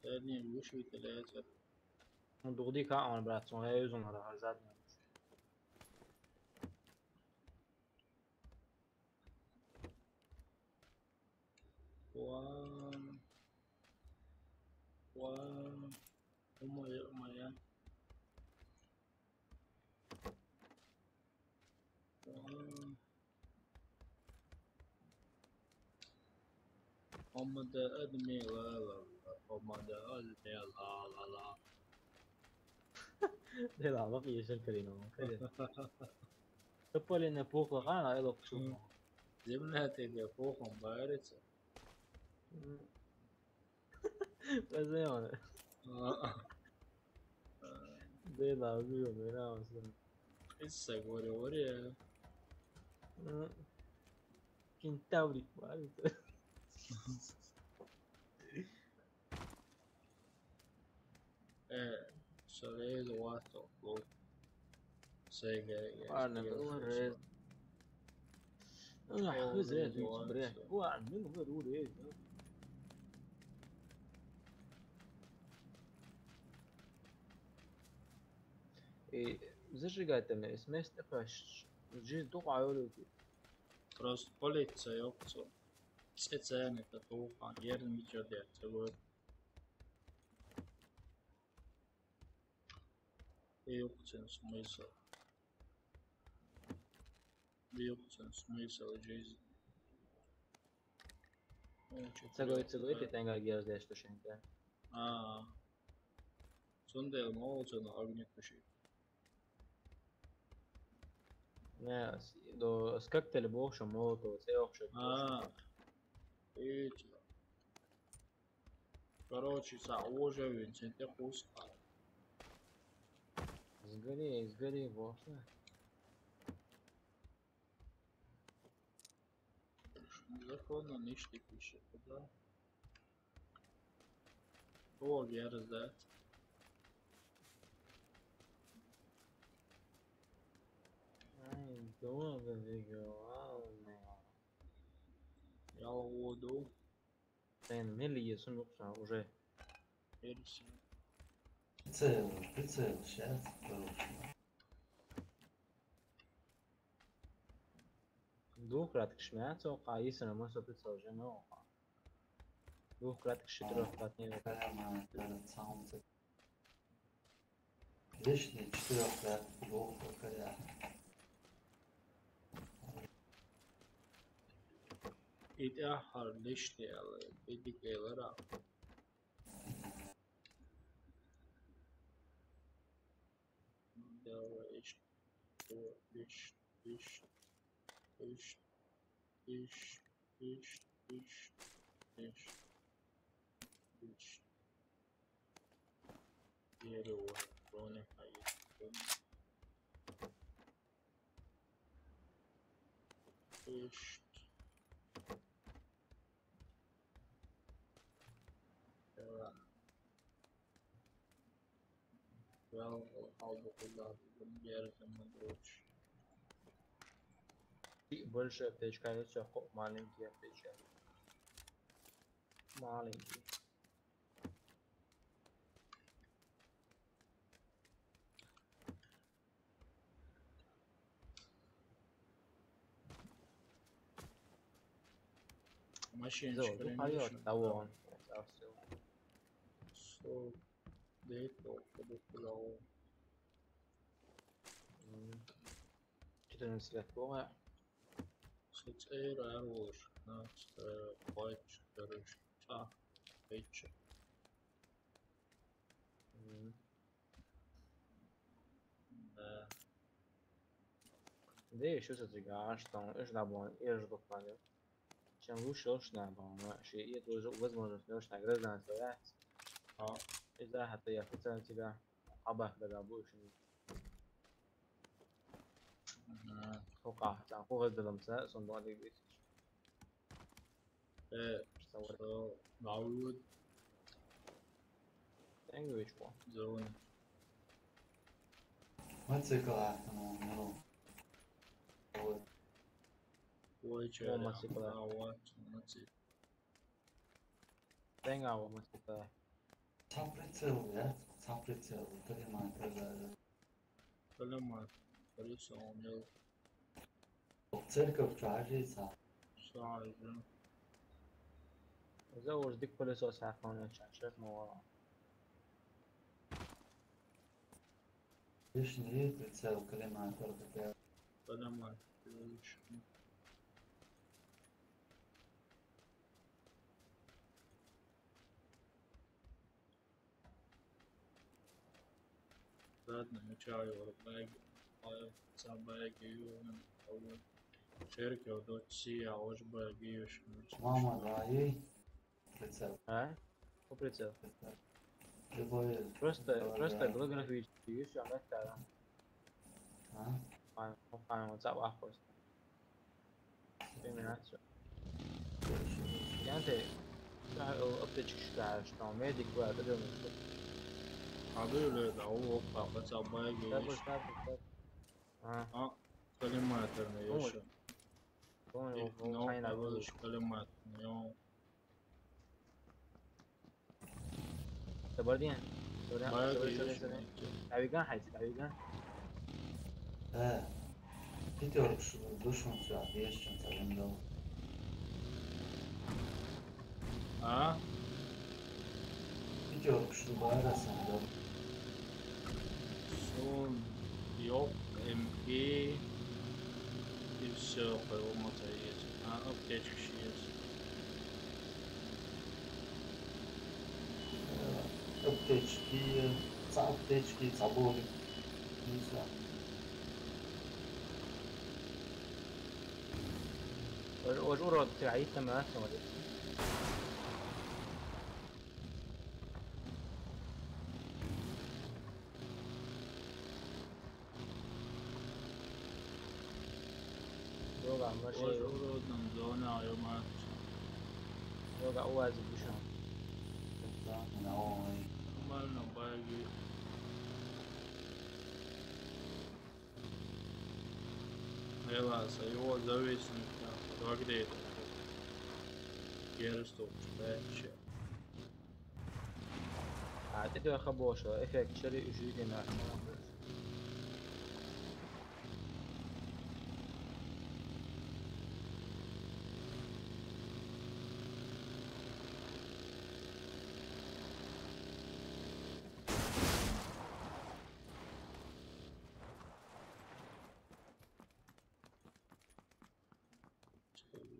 A: سألني وشو ثلاثة.
B: من دغدي كا اون برات سون هي يوزن على هزاد.
A: One. Umaya. One. Omada admi la la la. Omada admi la la la.
B: đây là bất gì sinh kỳ nó cái gì tôi lên buộc là cái này lục xuống
A: Земля тебе пухом барится.
B: bây giờ đây là cái gì mới nào xem
A: Issa говоря.
B: кентаврик барится
A: Шалез васто. Сега.
B: أنا بقول أنا حافظ إيه بريه هو عندنا بقول إيه и зажигательно смесь такая жизнь только عيولي
A: Просто полиция опцо. Специально это тухан. Ерн ничего делать. И опцен смысл. Опцен смысл жизни.
B: цигой ты тенга гердеш что шенька
A: Сонда молча огне туши.
B: не до скактель бошо мото сеохшо
A: Эти. Короче, за уже винченте пускай.
B: сгори бошо
A: Законно ништяк пишет, да? О, верзать.
B: ай долго видео
A: Я воду.
B: тен мели сунукса уже
A: Перси.
C: Прицел, сейчас, короче.
B: двухкратных шмяцо каисна мосо прицел же но двухкратных четырехкратных
C: Прямо перед самым лишний 4 блок какая.
A: يتأخر الاشتغال بدك يغرق دوا ايش ايش ايش ايش ايش ايش ايش ايش ايش يروح روني هاي ايش Wel, algo куда берется мудроч.
B: больше аптечка и все маленькие аптечки маленький
A: Машиночка.
B: зо пойдет того он
A: So, дето, куда
B: 14 лет было
A: Such error, not white, page. Да.
B: да еще зажигаешь там эш набон эш допадет чем лучше уж набон вообще и это уже возможность уж награда стоять إذا حتى يفتح тебя أباه بدا بوش فوقع تعقوه الدلمسة صندوق دي بيت
A: So, معود
B: language one
A: zone.
C: Мотоцикл автономный.
A: Which
B: О, мотоцикл.
A: мотоцикл.
B: Tenga वो मस्त है
C: Сам прицел, понимаю, когда
A: Понимаю. Колесо у меня
C: в церковь тратится.
A: сразу.
B: زوج ديك كل صوص عفوا شاف ما ورا.
C: ليش نريد تساوي كلمات تربط
A: كلمات زادنا مشاعر باقي باقي يوم أول شركة ودوت سي عوش باقي وش
C: ماما رايي تساوي
B: ها؟ وبريتسل.
C: يبغى
B: Просто голографический عملت على
C: ها
B: موقع واتساب واحد في منات يعني انت ابتدش شلون ميديك ولا تدري
A: حبيبي هو وقع بس باقي كلمات
B: قومش
A: يوش
B: قومش حين أقول
A: نوقع كلمات يوم
B: تبردين
A: باقي يوش
B: تعبيقان حيث تعبيقان
C: Gidiyorum şu duşun şu an yaşayacağım tabii de.
A: ها
C: Gidiyorum şu bayrasında.
A: Son yok MG السوق ومتيز ابديت كشيز
C: Apteczki, co apteczki, zabory. Nic.
B: وجورة تعيد تمام يوقع مرشي
A: وجود نمزونا يومات
B: يوقع وازن بشون
C: No.
A: عملنا باقي هلا سيوه زوي سنكا وقديت جيرستو باشا
B: عادتي خبوشة افك شري اجيدنا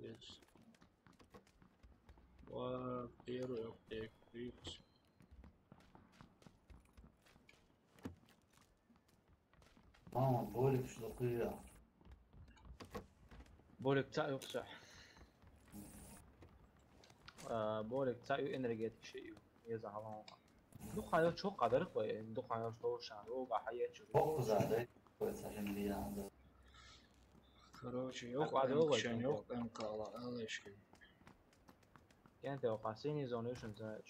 A: Yes. What theory of the Greeks?
C: Mama بقولك شو دقيقة.
B: بولك تاعو صح بولك تاعو انرجيتك شيء يزعل دخان çok kadar koy dukhan soğuşan yoga hayat şu
C: Çok güzel. Kız عشان دي هذا.
A: Короче,
B: أقعد
A: yok
B: أقعد
A: şen
B: أقعد.
A: yok kala alışkı.
B: كانت وقاسيني زونيشن زاج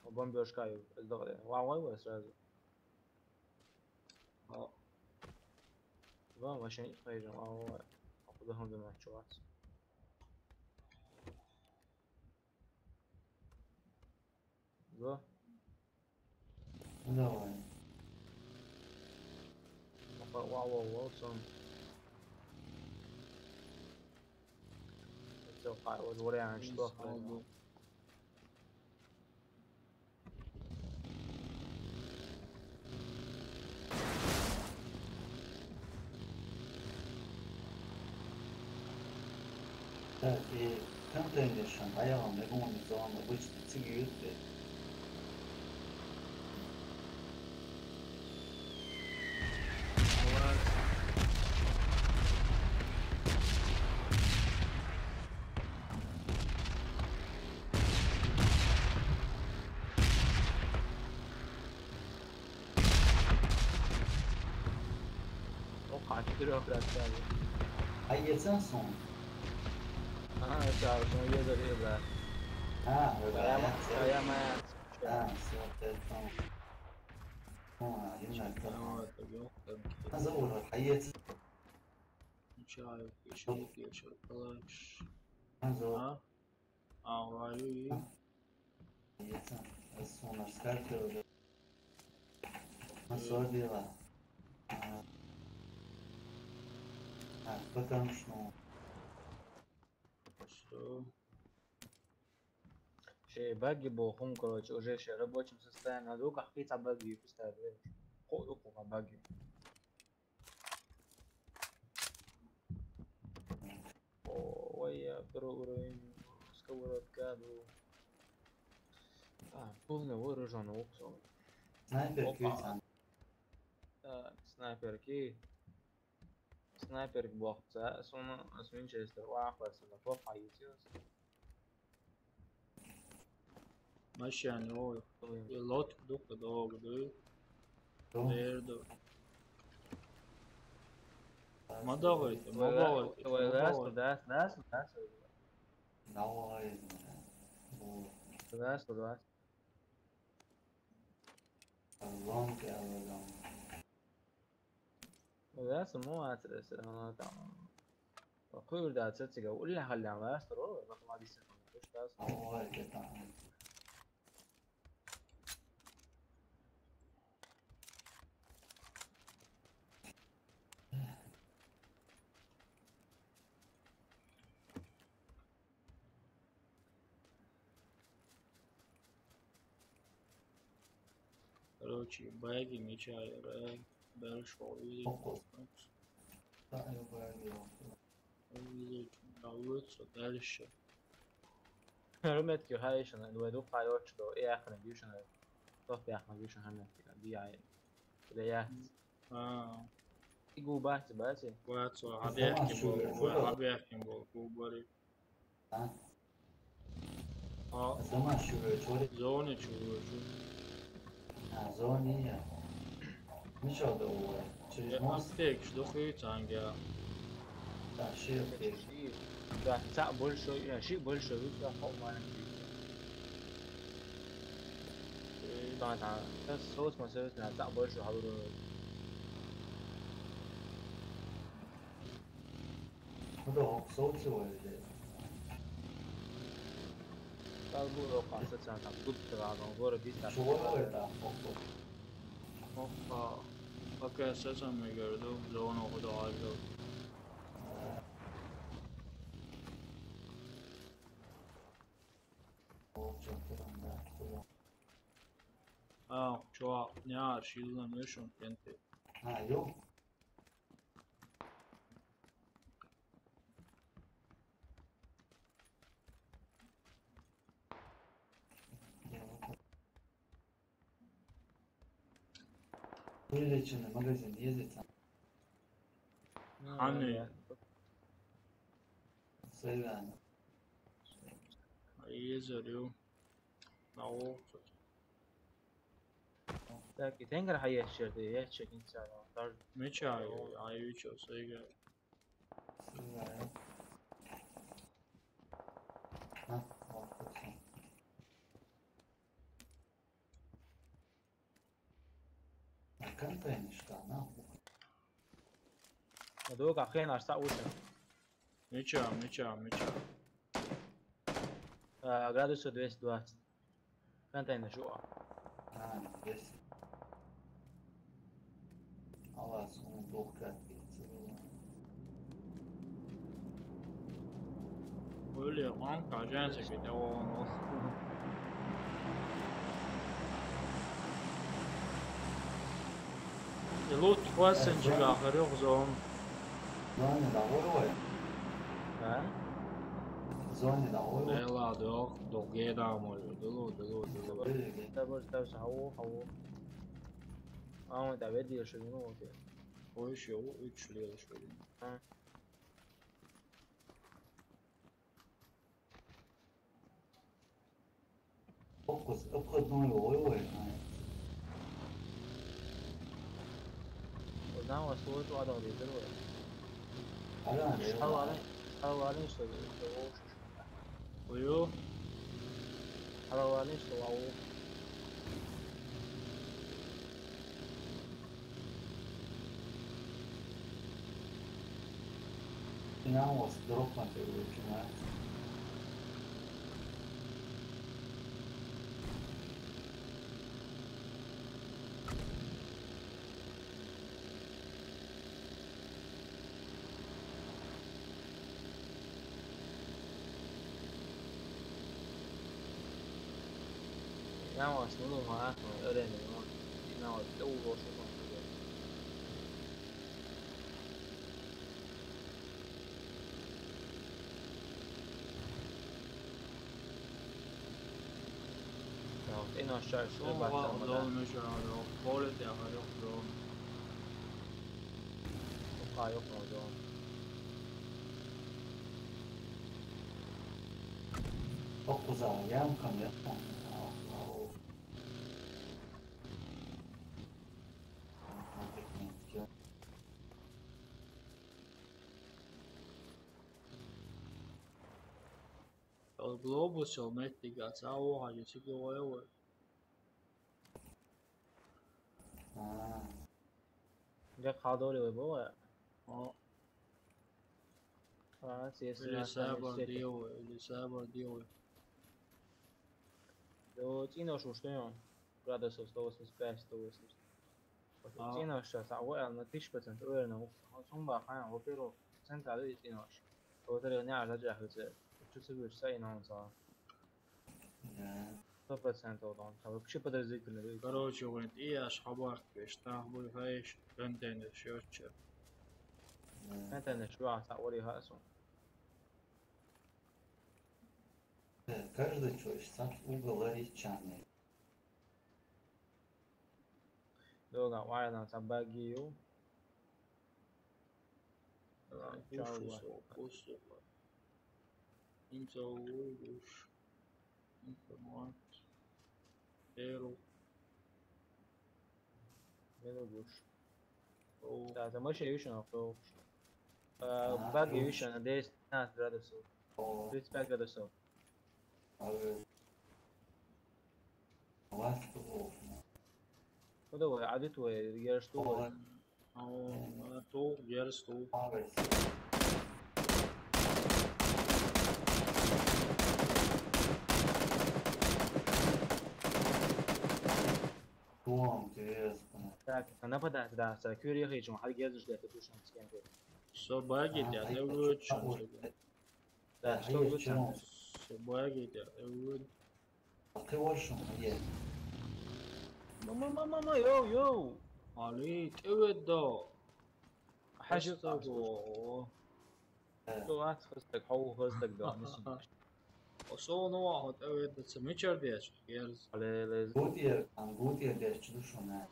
B: وبون بيرشكايو الدغري واو ولا سراز
A: Ha,
B: واو عشان يخرج واو أخذهم بماتشات go
C: Давай.
B: واو son توقع والوري عن شطوخ
A: oldu.
C: في كم تنجشن ayağım ne bunu zaman bu çıkıyor.
A: Allah
B: توقع كتير أفراد ثانية
C: Hayırsan son.
B: تعرف شنو يقدر يبغى
C: Ha öyle.
B: يا ما
C: Ha sıra tamam. Ha yine tamam.
A: evet yok
C: Azor hayır.
A: Çay şey geç arkadaş.
C: Azor.
A: Ha? Ağlayı.
C: Hayırsan. Sonra çıkartıyor. Nasıl diyorlar? Ha bakalım şunu.
A: беру.
B: شيء باقي بوخم короче уже ще рабочем состоянии надо какие-то баги поставить ход баги ой я второй уровень сковородка полный вооружен опцион
C: Снайпер
B: Опа.
C: күйцан.
B: так снайпер блокца sonra Winchester واحد فوق عيوتيوس
A: ماشي يعني هو اللوت دوك دوك دوك دو ما ضغط ما ضغط
B: ولاس
C: Давай. Long long.
B: ولاس مو اترس انا تمام وقول ده تسيجا ولا خلي على استرو رقم عادي سنه مش بس
C: Давай kita.
A: короче баги мечай рэг дальше
C: Фокус. Да, я говорил.
A: увеличить удовольствие дальше
B: رمت که هایشون دو قایات شد ايه اخر بیوشن تو في اخر بیوشن هم دي عين ده يجوا بس
A: واتسو هبيحكي بول كوبري
C: Ha?
A: اه
C: Zaman şuraya
A: زوني شو
C: Ha, zoni ya. Nici o două. Ce most?
A: أفتك شو خيط عنجا
C: Da, și eu cred.
B: ده ساعة بولشو يعني شيء بولشو ده فوق ما نجي طبعا بس صوت ما صوت ساعة بولشو حضروا
C: Bu da soğutu öyle.
B: قالوا لو قاصد ساعة قلت على غور دي
C: Şu var da.
A: اوكي اساسا میگردو زون خدا عالو شو نيار شيلنا مشون كنت
C: Ha, yok. Böyle içinde magazin yedirsen.
A: عني
C: Seven.
A: يزريو نو
B: لكن تنقر حي الشرطة هي تشيكين ساعة طرد
A: ميچاي ايوچو سيگا
C: Seven. Ha, haklısın. Контейнер что, нахуй.
B: دوك أخيرا أرسل وشة
A: ميچا
B: градусу 220 контейнер جوا
C: Ha, yes. Allah sonu doktor geçsin.
A: öyle kanka jense bir de onu يلوت توسن جيغا آخر يغزون
C: Zoni da vuruje.
B: ها
C: Zoni da vuruje.
A: يلا دوغ جيدا مولو دلو
B: تبرز هو أنت بدي شو منو كده
A: Koş yolu 3 lira şöyle.
C: Ipkıdın yolu var.
B: وزمان وصوت وهذا اللي يدروا
C: Hala ne?
B: حلو عليه شو
A: Uyu.
B: حلو عليه شو
C: İnan olsun. Dropma diyor kime.
B: 那我行动话可能有点那种，那我都我说话这个。然后电脑上是把怎么的？
A: Doğru müşahede. Polis yakacak doğru.
B: 我怕有可能就。
C: Çok güzel yan kamera. Wow.
A: Globus jau metīgā cauhā, ja cik jau evo.
B: 这卡多了不啊？
A: O,
B: 啊，这是
A: ili
B: 那三
A: sebar
B: 的。
A: dievoja, ili sebar dievoja.
B: Jo cīnošos tajā gradāsos 185, 180.
A: Ā.
B: Cīnošos tā vēl no 15 öyle no sonbahar falan o bir o sen tabii cīnoš. O da ne arada hızı. Çünkü bir şey inansa. 100% olan. Tabii bir şey kadar zikirli.
A: Короче, говорит, и аж хабарки, штах бой хаиш, контейнер счетчик.
B: Zaten de şu an sen oraya hasın.
C: Каждый человек сам угол речами.
B: Doğru var lan sen bagiyo.
A: Пусу. Инца уйдуш. Информат. Эру.
B: Ne olmuş?
A: O.
B: Zaten maşı yuşun o. Bagiyo yuşun de nas gradası.
C: O
B: 35 gradası.
C: Ласку.
B: O da var adet var yarıştı var.
A: O. То, ярсту.
C: Дом, интересно.
B: Так, она подать, да, за кюри хейчум, хал гезуш да тушан скенте.
A: Собаки тебя лучше.
B: Да, что лучше?
A: Собаки тебя лучше.
C: Ты очень молодец.
B: Мама, йоу.
A: Ali, evet da.
B: حاجة
A: Hastago.
B: لغات خصتك حو خصتك ده مش
A: O son vahet evet da sam içerdiyeş. Yeriz.
B: على
C: Gutier der Schlussone.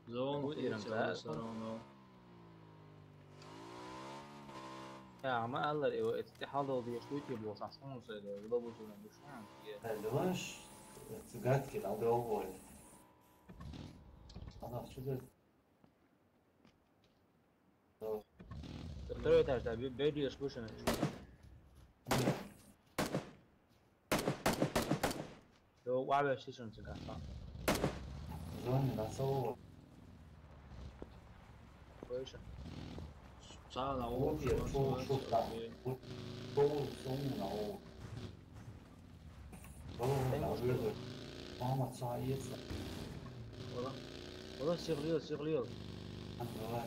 A: Zon
B: Bu İrem
A: kutsal
B: de.
A: sarano.
B: يا ما الله إيوه اتحاد وضيع شوية يبغى صحصون صيدا ولا بوجود مش عارف
C: Eldivanş gat ki da ovo. Ana şu da
B: ترى تعرف بيدي يسبوشن لو وعلى ستيشن تلقى
C: zon da sovo.
B: كويس
A: Sağla o.
C: Gutier çok da. Sovo son na o. Sovo da böyle. Ama sayısı.
B: والله سيغليل
C: Anlavar.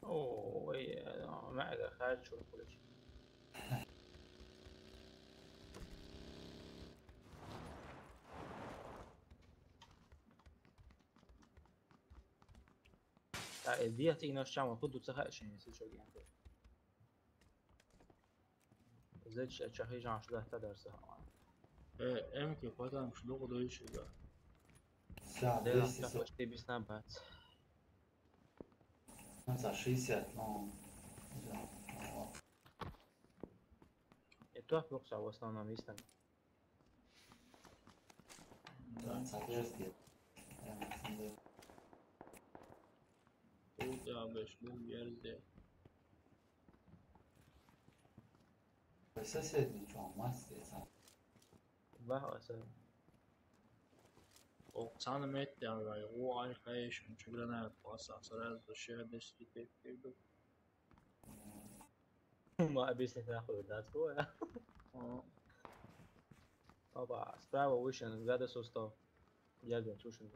B: اوه معك خارج شو كل شيء ديت اینا شما خود دوست خواهش نیست شو گیم زد شخصی جان شده تا درس ها
A: Emki patam şluk da işi da.
C: Sa
B: ده
C: 10
B: راح تشتري بسنابات
C: za 60 no.
B: تو بقصة وصلنا ميستن
C: Za 40. Yani
A: Tut ya beş bu yerde.
C: Sosyete çok mas desa.
B: باه أصلا
A: Оксана Меттяга, его Альхайшн, чемпионат класса, сразу души десятки перейду.
B: ما ابيس ناخذ ذات هو طبعا سبراو ويشن زاد سوستو يلقى توشن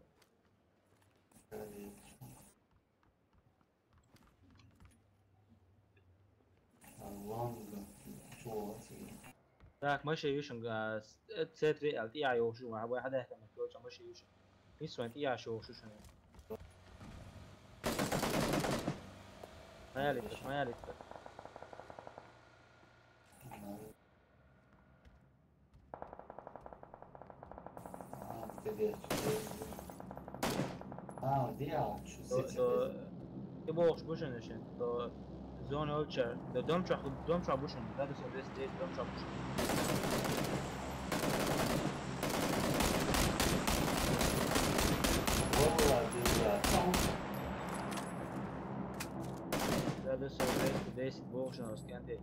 B: ذاك ماشي يوشن سيت ري ال تي اي او شو واحد هذا كان كوتش ماشي يوشن يسوى تي اي شو شنو ما يالك تبوش بوشن نشن تو زون اولچر تو دوم چا بوشن زاد سو دست دوم چا بوشن زاد سو دست بوشن اسكنتي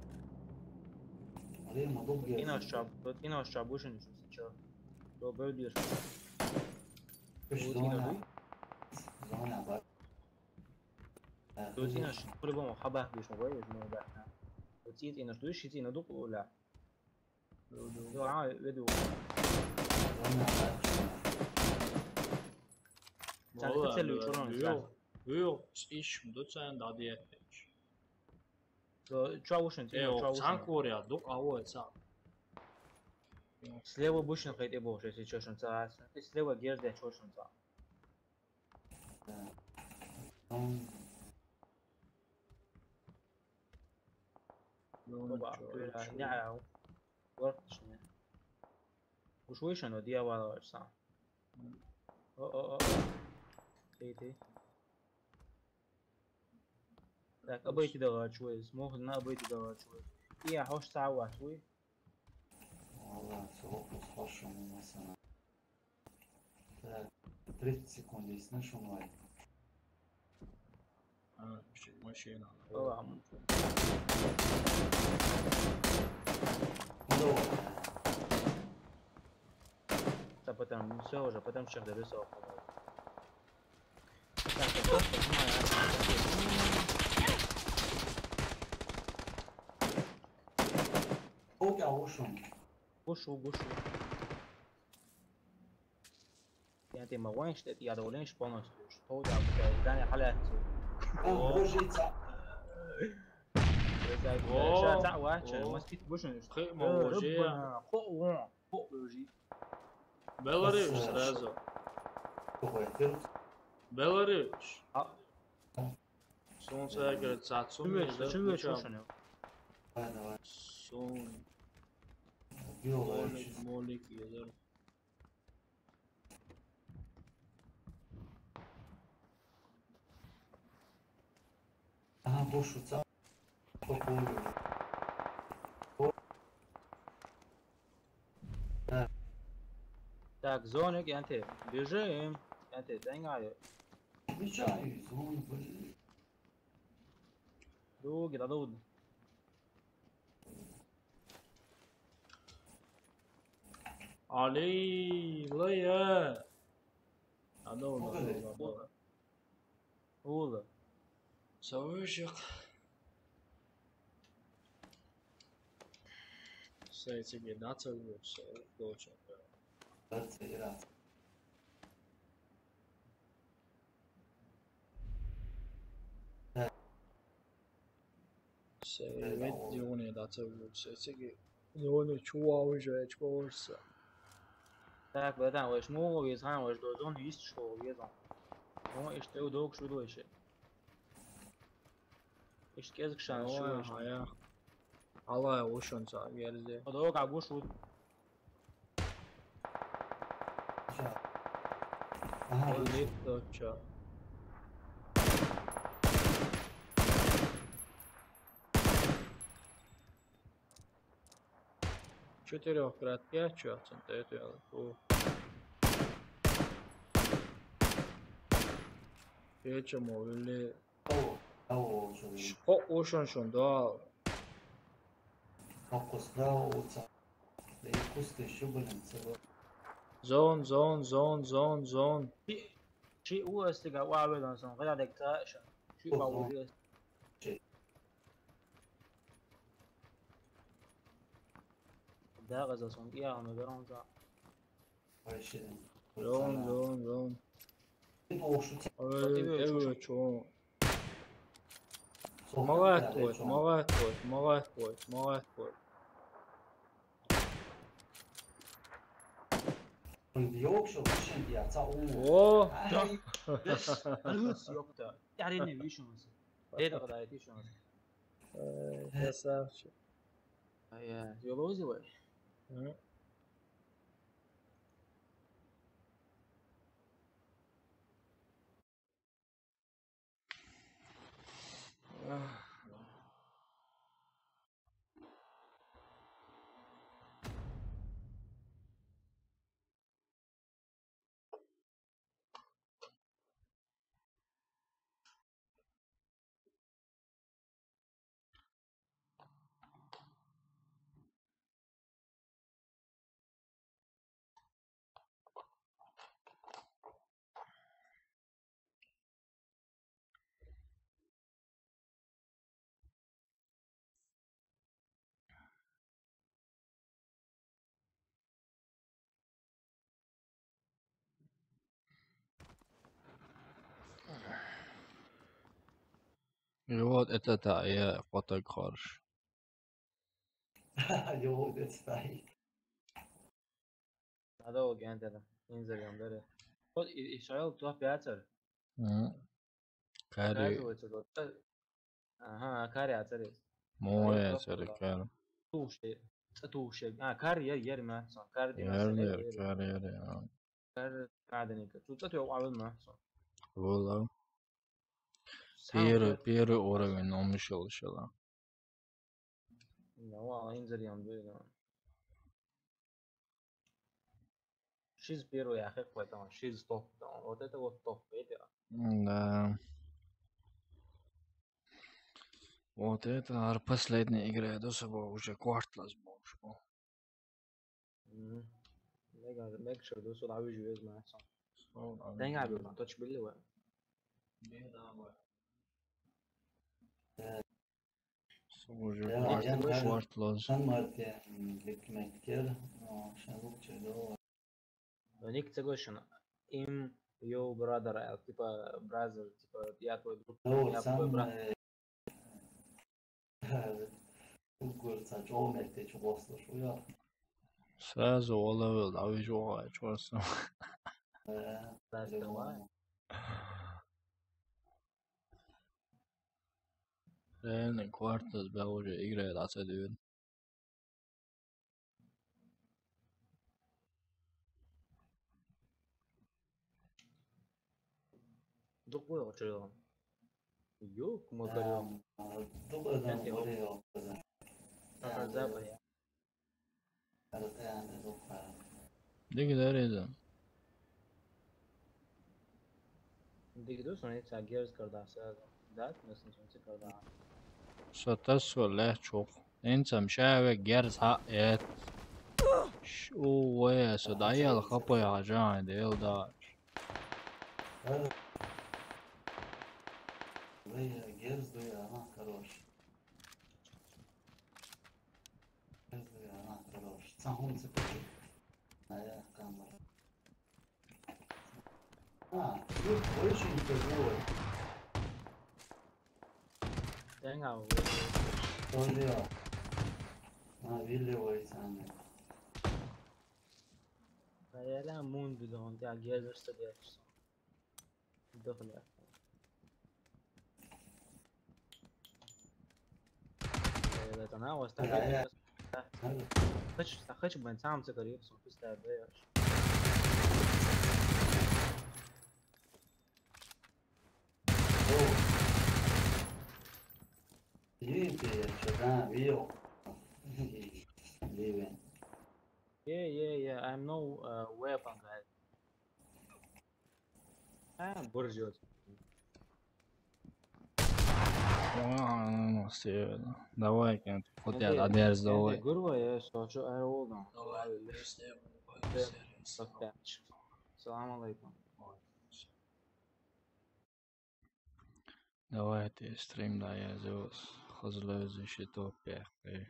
B: ایناش چا بوشن نشن چا تو بردیر دوتيناش كل بوم خباه بيش مغوي ما بحنا وتيت إناش دوش شيت إنا دوق ولا دو عاي بدو
A: Yok, iş mi? Sen daha diye etmiş.
B: Чавушен
A: Sen Korea, dok avo etsa.
B: Слева бушен хайт эбош, если чошен цаас. Слева герде чошен цаа. طبعا نعم ورقتش وشويش انه دي ولا ساعة او تي لك ابيتي دغا شوي مو ما ابيتي دغا شوي يا حوش ساعة واحد شوي
C: والله سوق خشوا مثلا 30 секунд есть на шумай.
A: Машина.
B: طبعا потом все уже, потом всех дорисовал. Так, Гушу. يعني ما وينش يا دولينش بونس تو دا داني حلقة شا تعوى شا مسكت بوشن
A: خيمة وجيه
B: فوق لوجي
A: Belarus сразу. Belarus. Солнце говорит, Сацун.
B: Чего чушен?
A: Сон. Молик езер.
C: Бошу ца.
B: Так, зоник, янте, бежим, янте, дайнгаю.
C: Бежаю, зону, блин.
B: Дуги, да дуд.
A: Ali, Leia. Adoro.
B: Ула.
A: Савышек. Sei тебе даться лучше, дочь. Sei vedione dаться лучше, sei зоны чува уже чувствуется.
B: Так, братан, وش مو بيزهان وش دوزون يست شو بيزهان. هو اشتري دوك شو دويش. إيش كذا شان شو إيش.
A: هيا. الله وشون صار يرزق.
B: دوك عبوش شو.
A: Olip doça. Четырехкратки отчетом это Почему или ошон да. زون.
B: شيء هو استقى واعد انسان غير هذاك تاش شيء واعد ده غزة صون يا عم برون زا
C: Başlayalım.
A: زون.
C: Bir boşluk
A: Evet çoğun.
C: sokak.
A: Морать твой.
C: Yok şu şimdi ya sağ ol.
A: О!
B: الروس يوقتا يعني انه يشونس ليه غدا يشونس
A: Красавчик.
B: يا يبوزي وي
A: Вот это я фотограф.
C: Yok detay.
B: هذا هو كان ترى ينزل يوم ده خد إشعال تروح بيعتر
A: Кari.
B: اها كاري عتري
A: Моя церковь.
B: توشي كاري ير ما صار كاري دي
A: Кari.
B: كاري قاعدني كتوت يوم ما صار
A: Valla. Первый уровень умешал шала.
B: هو ينزل يوم ده شيز بيرو يا اخي كويس شيز توب вот это вот топ это
A: Да. Вот это последняя игра, я до сего уже квартлас был.
B: ميك شور دو صوت عاوي جويز ما صار تاني عبي ما توتش بالله وين
A: Уже
C: Я
A: квартлас.
C: Sen Martin Lekmekler. Şarkı çalıyor.
B: ник цегошин им your brother типа brother типа я твой друг
C: Yok
B: я твой брат
C: Google çok mekte çok olsun şu ya.
A: Сразу уловил, а вы же чёрт. Реальный квартлас был уже играет отсюда.
B: другой очередь ёк мокрём
C: Dubadan oraya okudu.
B: западе
C: Arada yani dokar.
A: Ne kadar edin?
B: دیگه sonra hiç agers kardası dat nasıl sonra karda
A: Satas valla çok. Ensem şave gers ha et. Şu vaya sadayal kapıya hacan değil da.
C: Evet. Buraya gez duya ha karoş. Gez duya ha karoş. Sen onu sıkıntı. Aya kamera. Ha, yok o işin bu.
B: denga
C: Oluyor. Ha, biliyor sen.
B: فعلا موند بدون دي agers استديش دخل لا تناول استعمل خش بين سام سكريب سو استعمل
C: Liebe, şuradan biliyor. Liebe.
B: Yeah. I'm no weapon guy. Буржует.
A: Ну, все. Давай, кем-то. Вот я одерз давай.
B: Гурва, я что, аэролдом.
A: Давай,
B: الصفاتش. السلام عليكم.
A: Давайте стрим да yazıyoruz. Hızlı işi topyak ve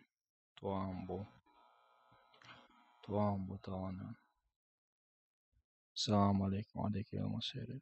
A: tuan bu. Tuan bu tamamen. Selamun aleyküm. Aleyküm selam.